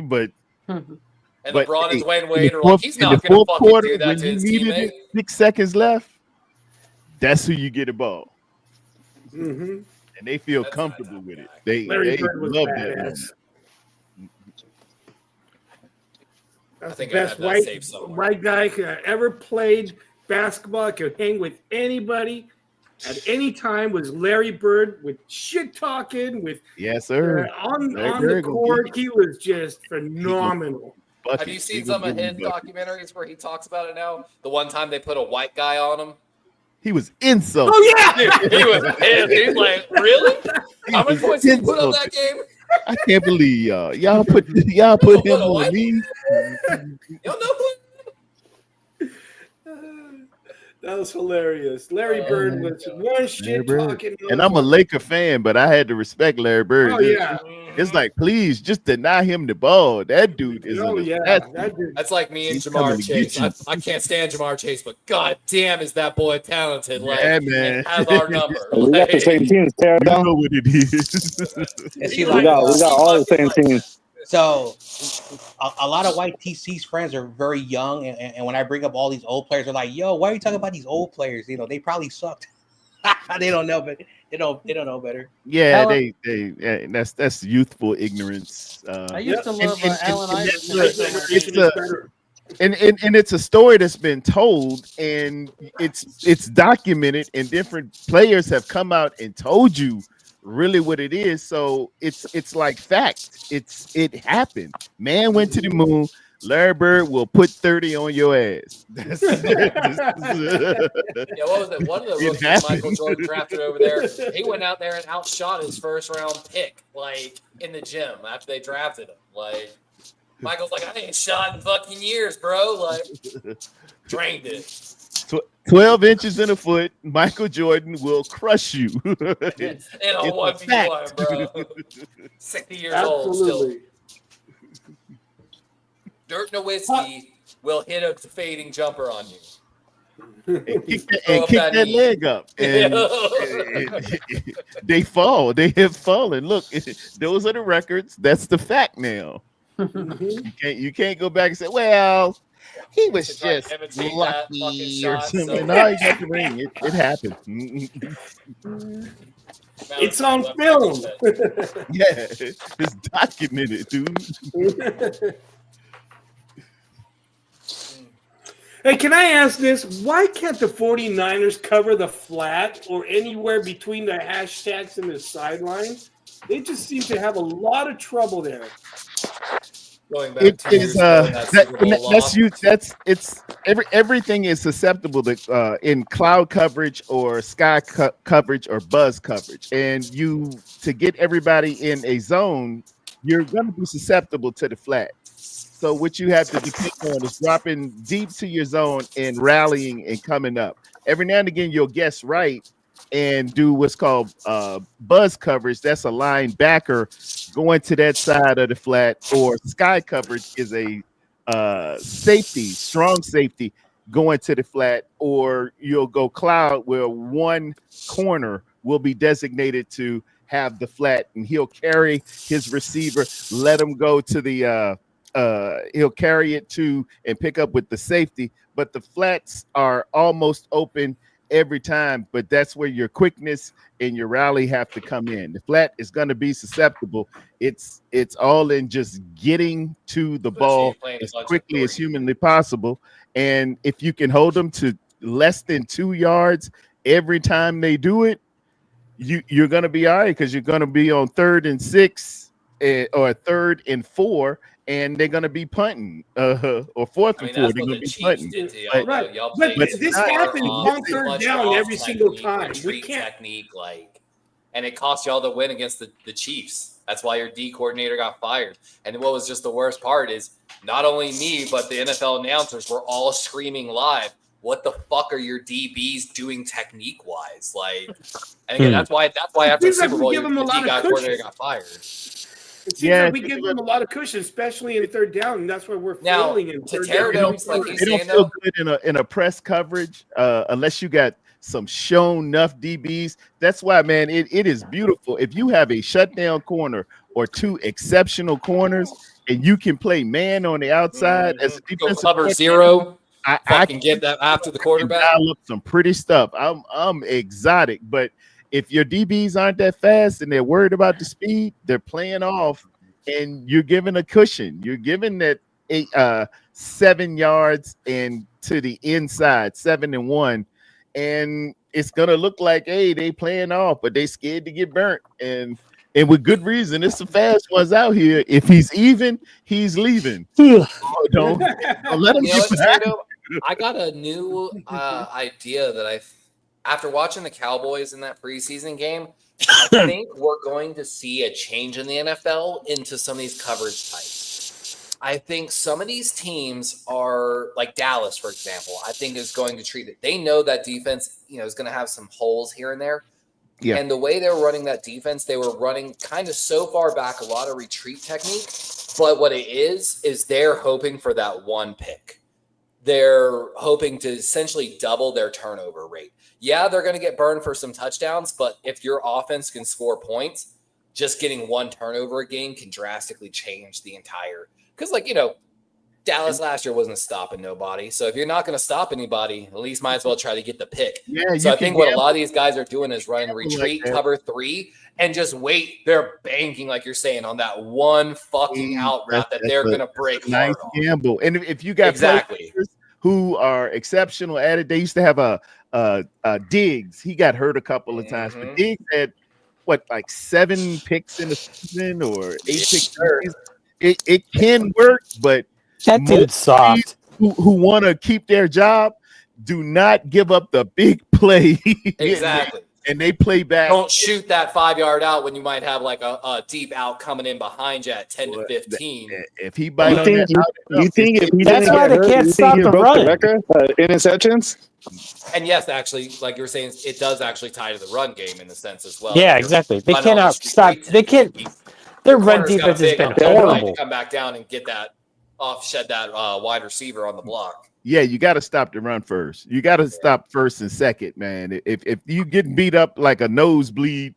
but. And LeBron and Dwayne Wade are like, he's not going to fucking do that to his teammate. 6 seconds left. That's who you get a ball, and they feel comfortable with it. They love that. That's the best white guy who ever played basketball. Could hang with anybody. at any time was Larry Bird with shit talking with yes, sir. On the court, he was just phenomenal. Have you seen some of his documentaries where he talks about it now? The one time they put a white guy on him. He was insulted. Oh yeah, dude, he was pissed. He's like, really? How many points did you put on that game? I can't believe y'all put him on me. Y'all know who? That was hilarious. Larry Bird was one shit talking. And I'm a Laker fan, but I had to respect Larry Bird. Oh yeah. It's like, please just deny him the ball. That dude is That's like me and Jamar Chase. I can't stand Jamar Chase, but god damn is that boy talented. Like, yeah, man. Has our number. We got the same teams, Tara. You know what it is. We got all the same teams. So a lot of white TC's friends are very young, and when I bring up all these old players, they're like, "Yo, why are you talking about these old players? You know, they probably sucked." They don't know, but they don't know better. Yeah, that's youthful ignorance. I used to love Allen Iverson. And it's a story that's been told, and it's documented, and different players have come out and told you really what it is. So it's like fact. It happened. Man went to the moon. Larry Bird will put 30 on your ass. Yeah, what was it? One of the rookies Michael Jordan drafted over there, he went out there and outshot his first round pick, like in the gym after they drafted him. Like Michael's like, I ain't shot in fucking years, bro. Like drained it. 12 inches in a foot, Michael Jordan will crush you. In a 1v1, bro. 60 years old still. Dirk Nowitzki will hit a fading jumper on you. And kick that leg up. And they fall. They have fallen. Look, those are the records. That's the fact now. You can't go back and say, well, he was just lucky or something. So. No, you got the ring. It happened. It's on film. Yeah, it's documented, dude. Hey, can I ask this? Why can't the 49ers cover the flat or anywhere between the hashtags and the sideline? They just seem to have a lot of trouble there. Going back everything is susceptible to in cloud coverage or sky coverage or buzz coverage, and to get everybody in a zone, you're going to be susceptible to the flat. So what you have to depend on is dropping deep to your zone and rallying and coming up. Every now and again, you'll guess right and do what's called buzz coverage. That's a linebacker going to that side of the flat, or sky coverage is a safety, strong safety going to the flat, or you'll go cloud where one corner will be designated to have the flat, and he'll carry his receiver, let him go to the he'll carry it to and pick up with the safety, but the flats are almost open every time, but that's where your quickness and your rally have to come in. The flat is going to be susceptible. It's all in just getting to the ball as quickly as humanly possible, and if you can hold them to less than 2 yards every time they do it, you're going to be all right, because you're going to be on 3rd and 6 or 3rd and 4, and they're going to be punting, or 4th and 4. They're going to be punting. Right. But this happens on 3rd down every single time. We can't technique, and it cost y'all the win against the Chiefs. That's why your D coordinator got fired. And what was just the worst part is not only me, but the NFL announcers were all screaming live, what the fuck are your DBs doing technique wise? And again, that's why after the Super Bowl, your D coordinator got fired. It seems like we give them a lot of cushion, especially in 3rd down, and that's where we're failing in 3rd down. They don't feel good in a press coverage unless you got some shown enough DBs. That's why, man, it is beautiful. If you have a shutdown corner or 2 exceptional corners, and you can play man on the outside as a defensive cover zero, I can get that after the quarterback. Dial up some pretty stuff. I'm exotic, but if your DBs aren't that fast and they're worried about the speed, they're playing off, and you're giving a cushion. You're giving that 7 yards and to the inside, 7 and 1, and it's gonna look like, hey, they playing off, but they scared to get burnt, and with good reason. It's the fast ones out here. If he's even, he's leaving. Don't let him get back. I got a new idea that after watching the Cowboys in that preseason game, I think we're going to see a change in the NFL into some of these coverage types. I think some of these teams are like Dallas, for example. I think is going to treat it. They know that defense, is going to have some holes here and there. Yeah. And the way they were running that defense, they were running kind of so far back, a lot of retreat technique. But what it is they're hoping for that one pick. They're hoping to essentially double their turnover rate. Yeah, they're going to get burned for some touchdowns, but if your offense can score points, just getting one turnover a game can drastically change the entire. Because, Dallas last year wasn't stopping nobody. So if you're not going to stop anybody, at least might as well try to get the pick. Yeah, so I think what a lot of these guys are doing is running retreat, cover 3, and just wait. They're banking, like you're saying, on that one fucking out route that they're going to break. Nice gamble. And if you got players who are exceptional at it, they used to have a Diggs. He got hurt a couple of times, but Diggs had like 7 picks in the season or 8 picks. It can work, but that dude's soft. Who want to keep their job, do not give up the big play. Exactly. And they play back. Don't shoot that 5-yard out when you might have like a deep out coming in behind you at 10 to 15. If he bites on that, you think if he that's why they can't stop the run. Interceptions? And yes, actually, like you were saying, it does actually tie to the run game in the sense as well. Yeah, exactly. They cannot stop. They can't. Their run defense has been horrible. To come back down and get that shed that wide receiver on the block. Yeah, you got to stop the run first. You got to stop first and second, man. If you get beat up like a nosebleed,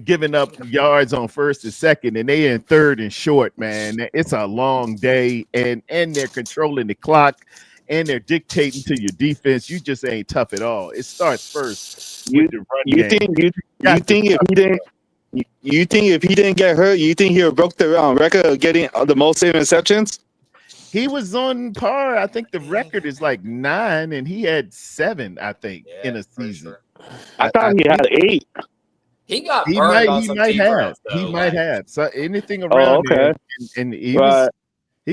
giving up yards on first and second, and they in third and short, man, it's a long day, and they're controlling the clock, and they're dictating to your defense. You just ain't tough at all. It starts first with the run game. You think if he didn't get hurt, you think he would broke the record of getting the most interceptions? He was on par. I think the record is like 9, and he had 7. I think in a season. Sure. I thought he had 8. He got burned on some deep routes, though. He might have. So anything around there, and he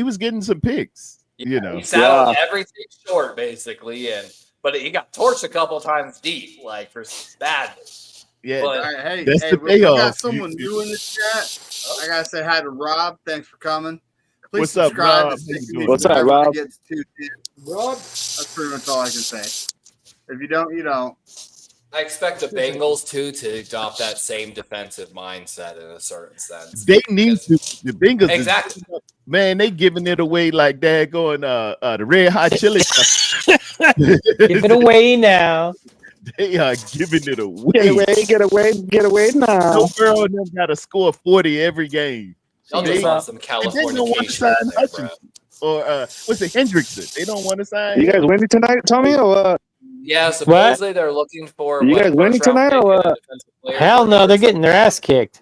was getting some picks. He saddled everything short basically, but he got torched a couple times deep, like for badly. Yeah, but, hey, we got someone new in the chat. I gotta say hi to Rob. Thanks for coming. Please subscribe. What's up, Rob? Rob, that's pretty much all I can say. If you don't, you don't. I expect the Bengals to adopt that same defensive mindset in a certain sense. They need to. The Bengals, exactly. Man, they giving it away like that. Going the Red Hot Chili. Give it away now. They are giving it away. Get away now. No girl in them got to score 40 every game. Y'all just want some Californication. Or what's it, Hendrickson? They don't want to sign. You guys winning tonight, Tommy? Or yeah, supposedly they're looking for. You guys winning tonight? Or hell no, they're getting their ass kicked.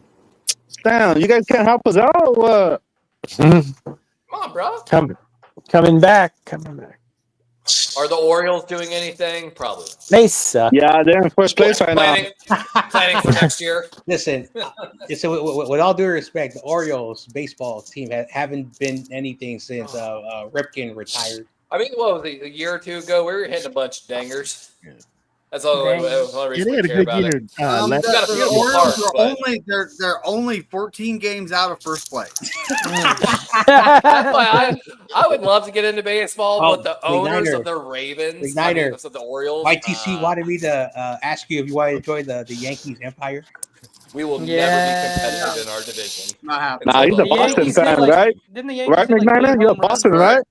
Damn, you guys can't help us out. Or what? Come on, bro. Coming back. Are the Orioles doing anything? Probably. They suck. Yeah, they're in first place right now. Planning for next year. Listen, with all due respect, the Orioles baseball team haven't been anything since Ripken retired. I mean, what was it, a year or two ago? We were hitting a bunch of dangers. Yeah. That's all. Reason we care about it. They're only 14 games out of first place. That's why I would love to get into baseball, but the owners of the Ravens, of the Orioles, YTC wanted me to ask you if you want to join the Yankees empire. We will never be competitive in our division. Not happening. Nah, he's a Boston fan, right? Didn't the Yankees right, McNiner? You're a Boston, right?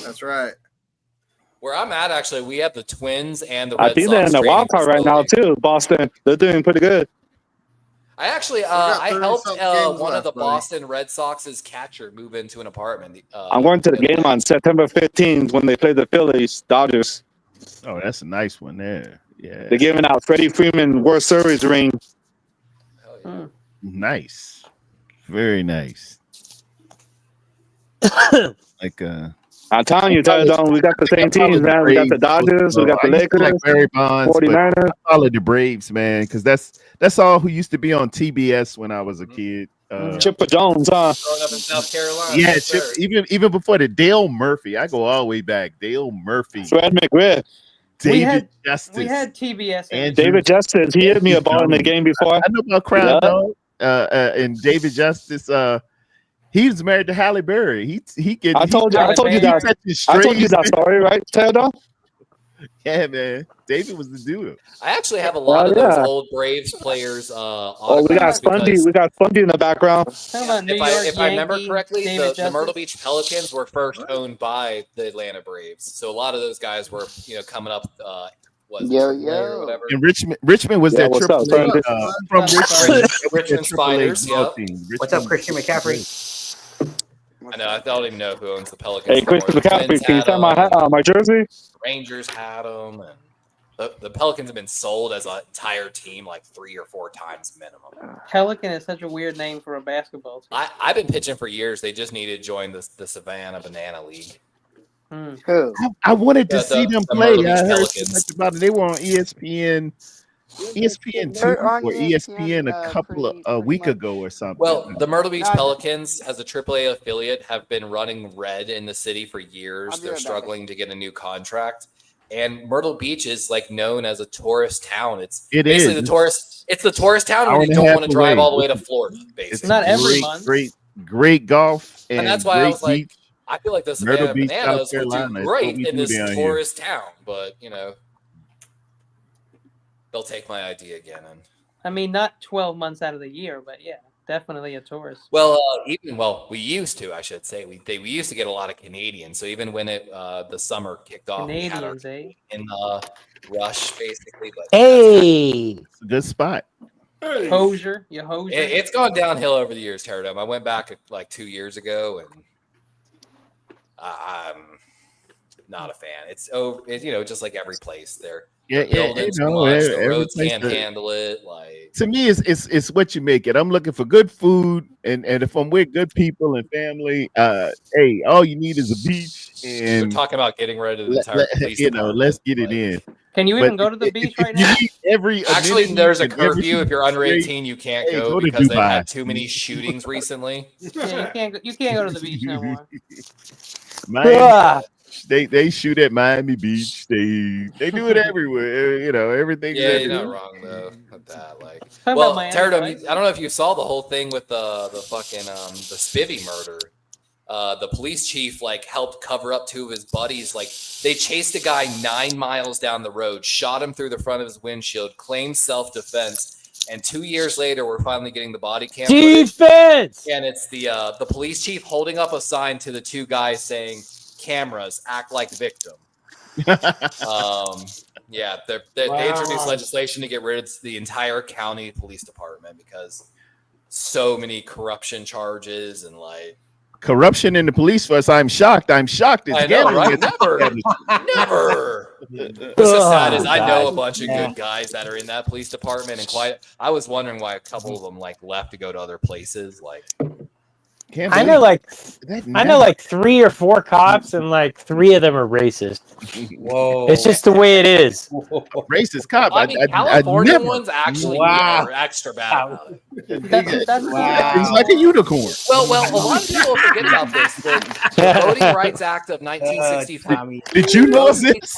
That's right. Where I'm at, actually, we have the Twins and the Red Sox. I think they're in the wild card right now too. Boston, they're doing pretty good. I actually, I helped one of the Boston Red Sox's catcher move into an apartment. I'm going to the game on September 15th when they play the Phillies Dodgers. Oh, that's a nice one there. Yeah, they're giving out Freddie Freeman World Series ring. Yeah. Nice, very nice. Like I'm telling you, Teledon, we got the same teams, man. We got the Dodgers, we got the Lakers, like Barry Bonds, 49ers. I follow the Braves, man, because that's all who used to be on TBS when I was a kid. Chipper Jones, huh? Growing up in South Carolina. Yeah, yes, Chip, sir. even before the Dale Murphy. I go all the way back. Dale Murphy, Fred McGriff, David Justice. We had TBS. And David Justice. He hit me a ball in the game before. I know about Crowd Dog and David Justice. He was married to Halle Berry. I told you that story, right, Teledon? Yeah, man. David was the dude. I actually have a lot of those old Braves players. We got Spundy. We got Spundy in the background. If I remember correctly, the Myrtle Beach Pelicans were first owned by the Atlanta Braves. So a lot of those guys were, come up. Or whatever. And Richmond was that what's triple up, from Richmond Spiders. Yep. What's up, Christian McCaffrey? I know. I don't even know who owns the Pelicans. Hey, Christian McCaffrey, can you send my jersey? Rangers had them, and the Pelicans have been sold as an entire team like 3 or 4 times minimum. Pelican is such a weird name for a basketball team. I've been pitching for years. They just needed to join the Savannah Banana League. I wanted to see them play. Myrtle Beach I heard Pelicans. so much about it. They were on ESPN 2 or ESPN a week ago or something. Well, the Myrtle Beach Pelicans, as a AAA affiliate, have been running red in the city for years. They're struggling to get a new contract. And Myrtle Beach is like known as a tourist town. It's basically the tourist town when you don't want to drive all the way to Florida. Basically, it's not every month. Great golf, and that's why I was like, beach. I feel like the Savannah Beach, Bananas would Carolina, do great in this down tourist town, but they'll take my idea again. And I mean, not 12 months out of the year, but yeah, definitely a tourist. Well, we used to, I should say, we used to get a lot of Canadians. So even when the summer kicked off, Canadians, in Rush basically. But it's a good spot. Hosier, It's gone downhill over the years, Terradome. I went back like 2 years ago, and I'm not a fan. It's just like every place there. Buildings too much, the roads can't handle it. Like, to me, it's what you make it. I'm looking for good food, and if I'm with good people and family, hey, all you need is a beach. And we're talking about getting rid of the entire police department. Let's get it in. Can you even go to the beach right now? Actually, there's a curfew. If you're under 18, you can't go because they've had too many shootings recently. Yeah, you can't go to the beach no more. They shoot at Miami Beach. They do it everywhere. Everything. Yeah, you're not wrong though with that. Like, well, Terradome, I don't know if you saw the whole thing with the fucking the Spivey murder. The police chief helped cover up 2 of his buddies. They chased a guy 9 miles down the road, shot him through the front of his windshield, claimed self-defense, and 2 years later, we're finally getting the body cam defense. Footage. And it's the police chief holding up a sign to the 2 guys saying, "Cameras, act like victim." Yeah, they introduced legislation to get rid of the entire county police department because so many corruption charges and corruption in the police force. I'm shocked. It's I know, right? Never. What's so sad is I know a bunch of good guys that are in that police department, and I was wondering why a couple of them left to go to other places. I know 3 or 4 cops, and 3 of them are racist. Whoa! It's just the way it is. Racist cop. I mean, California ones actually are extra bad. He's like a unicorn. Well, a lot of people forget about this. The Voting Rights Act of 1965. Did you know this?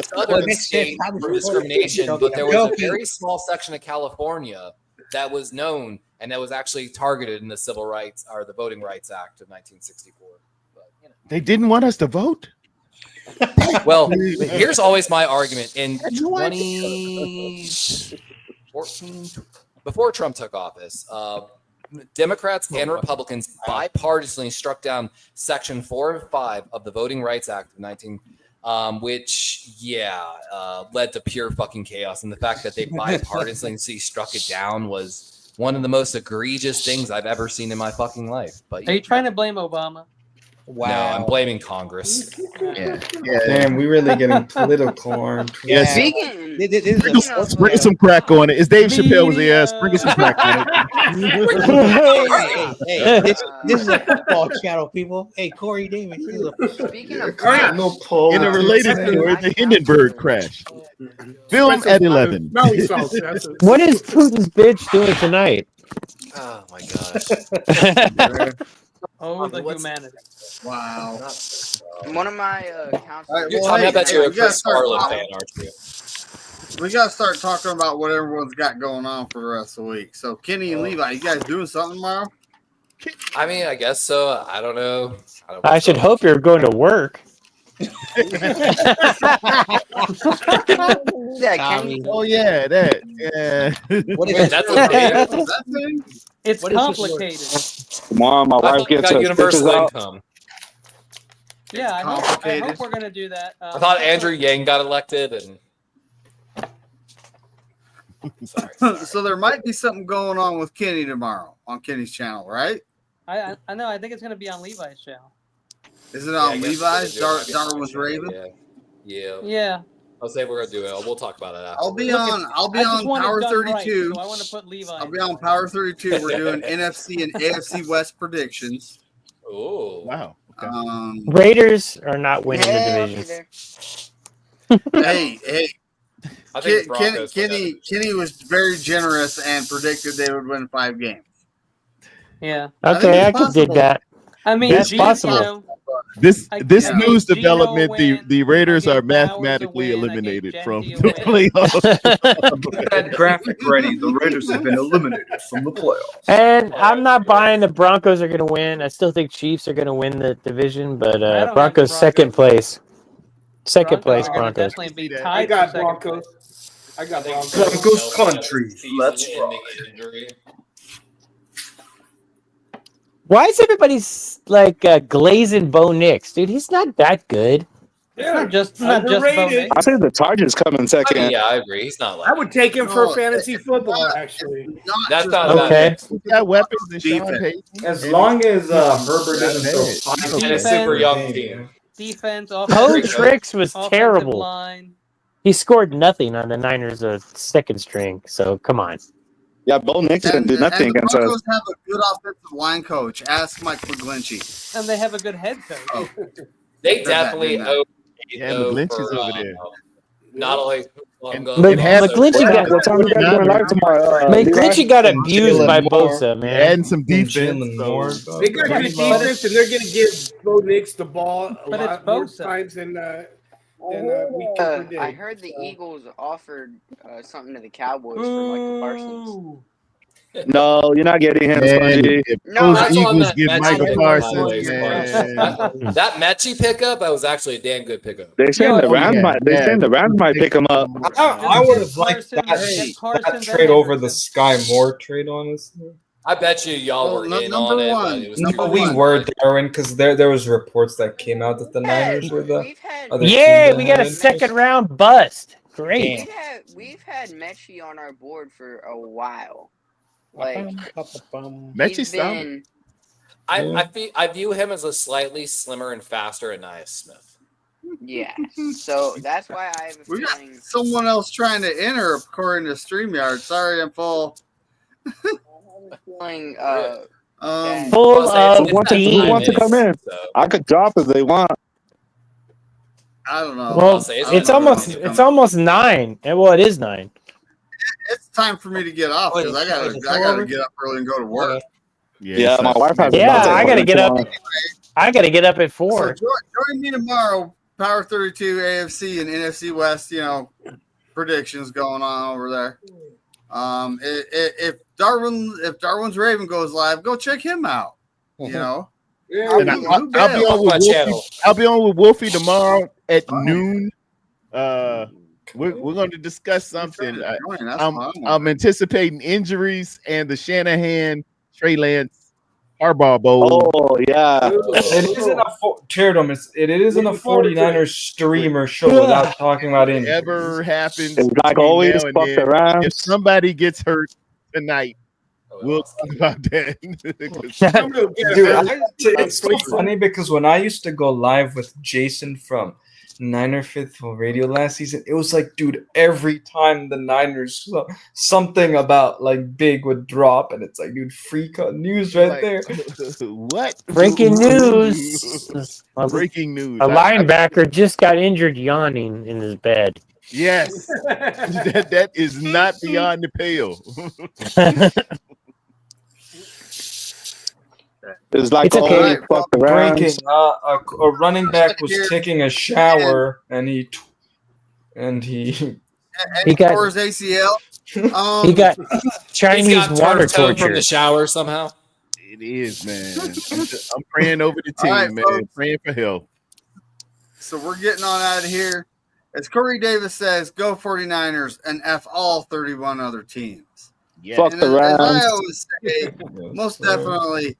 Southern states for discrimination, but there was a very small section of California that was known and that was actually targeted in the Civil Rights or the Voting Rights Act of 1964. But, they didn't want us to vote. Well, here's always my argument. In 2014, before Trump took office, Democrats and Republicans bipartisanly struck down Section 4 and 5 of the Voting Rights Act of 19, which led to pure fucking chaos. And the fact that they bipartisanly struck it down was one of the most egregious things I've ever seen in my fucking life. But are you trying to blame Obama? Wow. No, I'm blaming Congress. Yeah. Damn, we really getting political. Yeah. Sprinkle some crack on it. As Dave Chappelle was there, sprinkle some crack on it. Hey, this is a football channel, people. Hey, Corey Davis. Speaking of crack, in a related story, the Hindenburg crash. Film at 11. What is Putin's bitch doing tonight? Oh my gosh. Oh, the humanity. Wow. One of my counselors. I bet you're a Chris Farley fan, aren't you? We got to start talking about what everyone's got going on for the rest of the week. So, Kenny and Levi, you guys doing something tomorrow? I mean, I guess so. I don't know. I should hope you're going to work. Oh yeah, that. Yeah. What is that's It's complicated. Tomorrow, my wife gets got her universal stitches out. income. Yeah, I hope we're gonna do that. I thought Andrew Yang got elected, and sorry. So there might be something going on with Kenny tomorrow on Kenny's channel, right? I know. I think it's gonna be on Levi's channel. Is it on Levi's? Darwin's Raven. Yeah. I'll say we're gonna do it. We'll talk about it after. I'll be on Power 32. Right, so I want to put Levi. I'll be on Power 32. We're doing NFC and AFC West predictions. Oh wow! Okay. Raiders are not winning the division. Hey. I think Kenny was very generous and predicted they would win 5 games. Yeah. Okay, I could dig that. I mean, that's possible. This news development, the Raiders are mathematically eliminated from the playoffs. That graphic ready. The Raiders have been eliminated from the playoffs. And I'm not buying the Broncos are going to win. I still think Chiefs are going to win the division, but Broncos second place. Second place Broncos. I got Broncos. Broncos country. Let's rock. Why is everybody like glazing Bo Nix, dude? He's not that good. Yeah, not just Bo Nix. I think the Chargers come in second. I mean, yeah, I agree. He's not like I would take him for fantasy football, actually. That's not okay. Got weapons and Sean Payton. As long as Herbert doesn't throw and a super young team. Defense, Tricks was terrible. Line. He scored nothing on the Niners' second string, so come on. Yeah, Bo Nix didn't do nothing against the us. Broncos have a good offensive line coach. Ask Mike McGlinchey. And they have a good head coach. Oh. They definitely owe. Yeah, McGlinchey's over there. Not only. McGlinchey got abused by Bosa, man. Adding some defense. They got good defense, and they're going to give Bo Nix the ball a lot more Bosa. times than we can predict. I heard the Eagles offered something to the Cowboys for Michael Parsons. No, you're not getting him. No, those Eagles give Mechie Michael Parsons. That Mechie pickup, that was actually a damn good pickup. They saying the Rams might pick him up. I would have liked that trade over the Sky Moore trade, honestly. I bet y'all were in on it. But it was we were, Darwin, because there was reports that came out that the Niners were the other team we got a second round bust. Great. We've had Mechie on our board for a while. Like Mechie's solid. I view him as a slightly slimmer and faster Anais Smith. Yeah, so that's why I have a We got feeling. someone else trying to enter according to StreamYard. Sorry, I'm full. Feeling, Full of Who wants to come in? I could drop if they want. I don't know. Well, it's almost 9. Well, it is 9. It's time for me to get off because I gotta get up early and go to work. Yeah, my wife has. Yeah, I gotta get up. I gotta get up at 4. So join me tomorrow. Power 32 AFC and NFC West. Predictions going on over there. If Darwin's Raven goes live, go check him out. And I'll be on with Wolfie. I'll be on with Wolfie tomorrow at noon. We're going to discuss something. I'm anticipating injuries and the Shanahan, Trey Lance, Harbaugh Bowl. Oh yeah, it isn't a 49ers streamer show without talking about injuries. Whatever happens, it's like always. If somebody gets hurt tonight, We'll talk about that. Dude, it's so funny because when I used to go live with Jason from Niner Faithful Radio last season, it was like, dude, every time the Niners something about like big would drop, and it's like, dude, freak news right there. What? Breaking news! Breaking news! A linebacker just got injured yawning in his bed. Yes, that is not beyond the pale. It's like okay. Breaking. A running back was taking a shower and he tore his ACL. He got Chinese water torture from the shower somehow. It is, man. I'm praying over the team, right, man. folks. Praying for help. So we're getting on out of here. As Corey Davis says, go 49ers and F all 31 other teams. Fuck And the as I Rams. always say, most definitely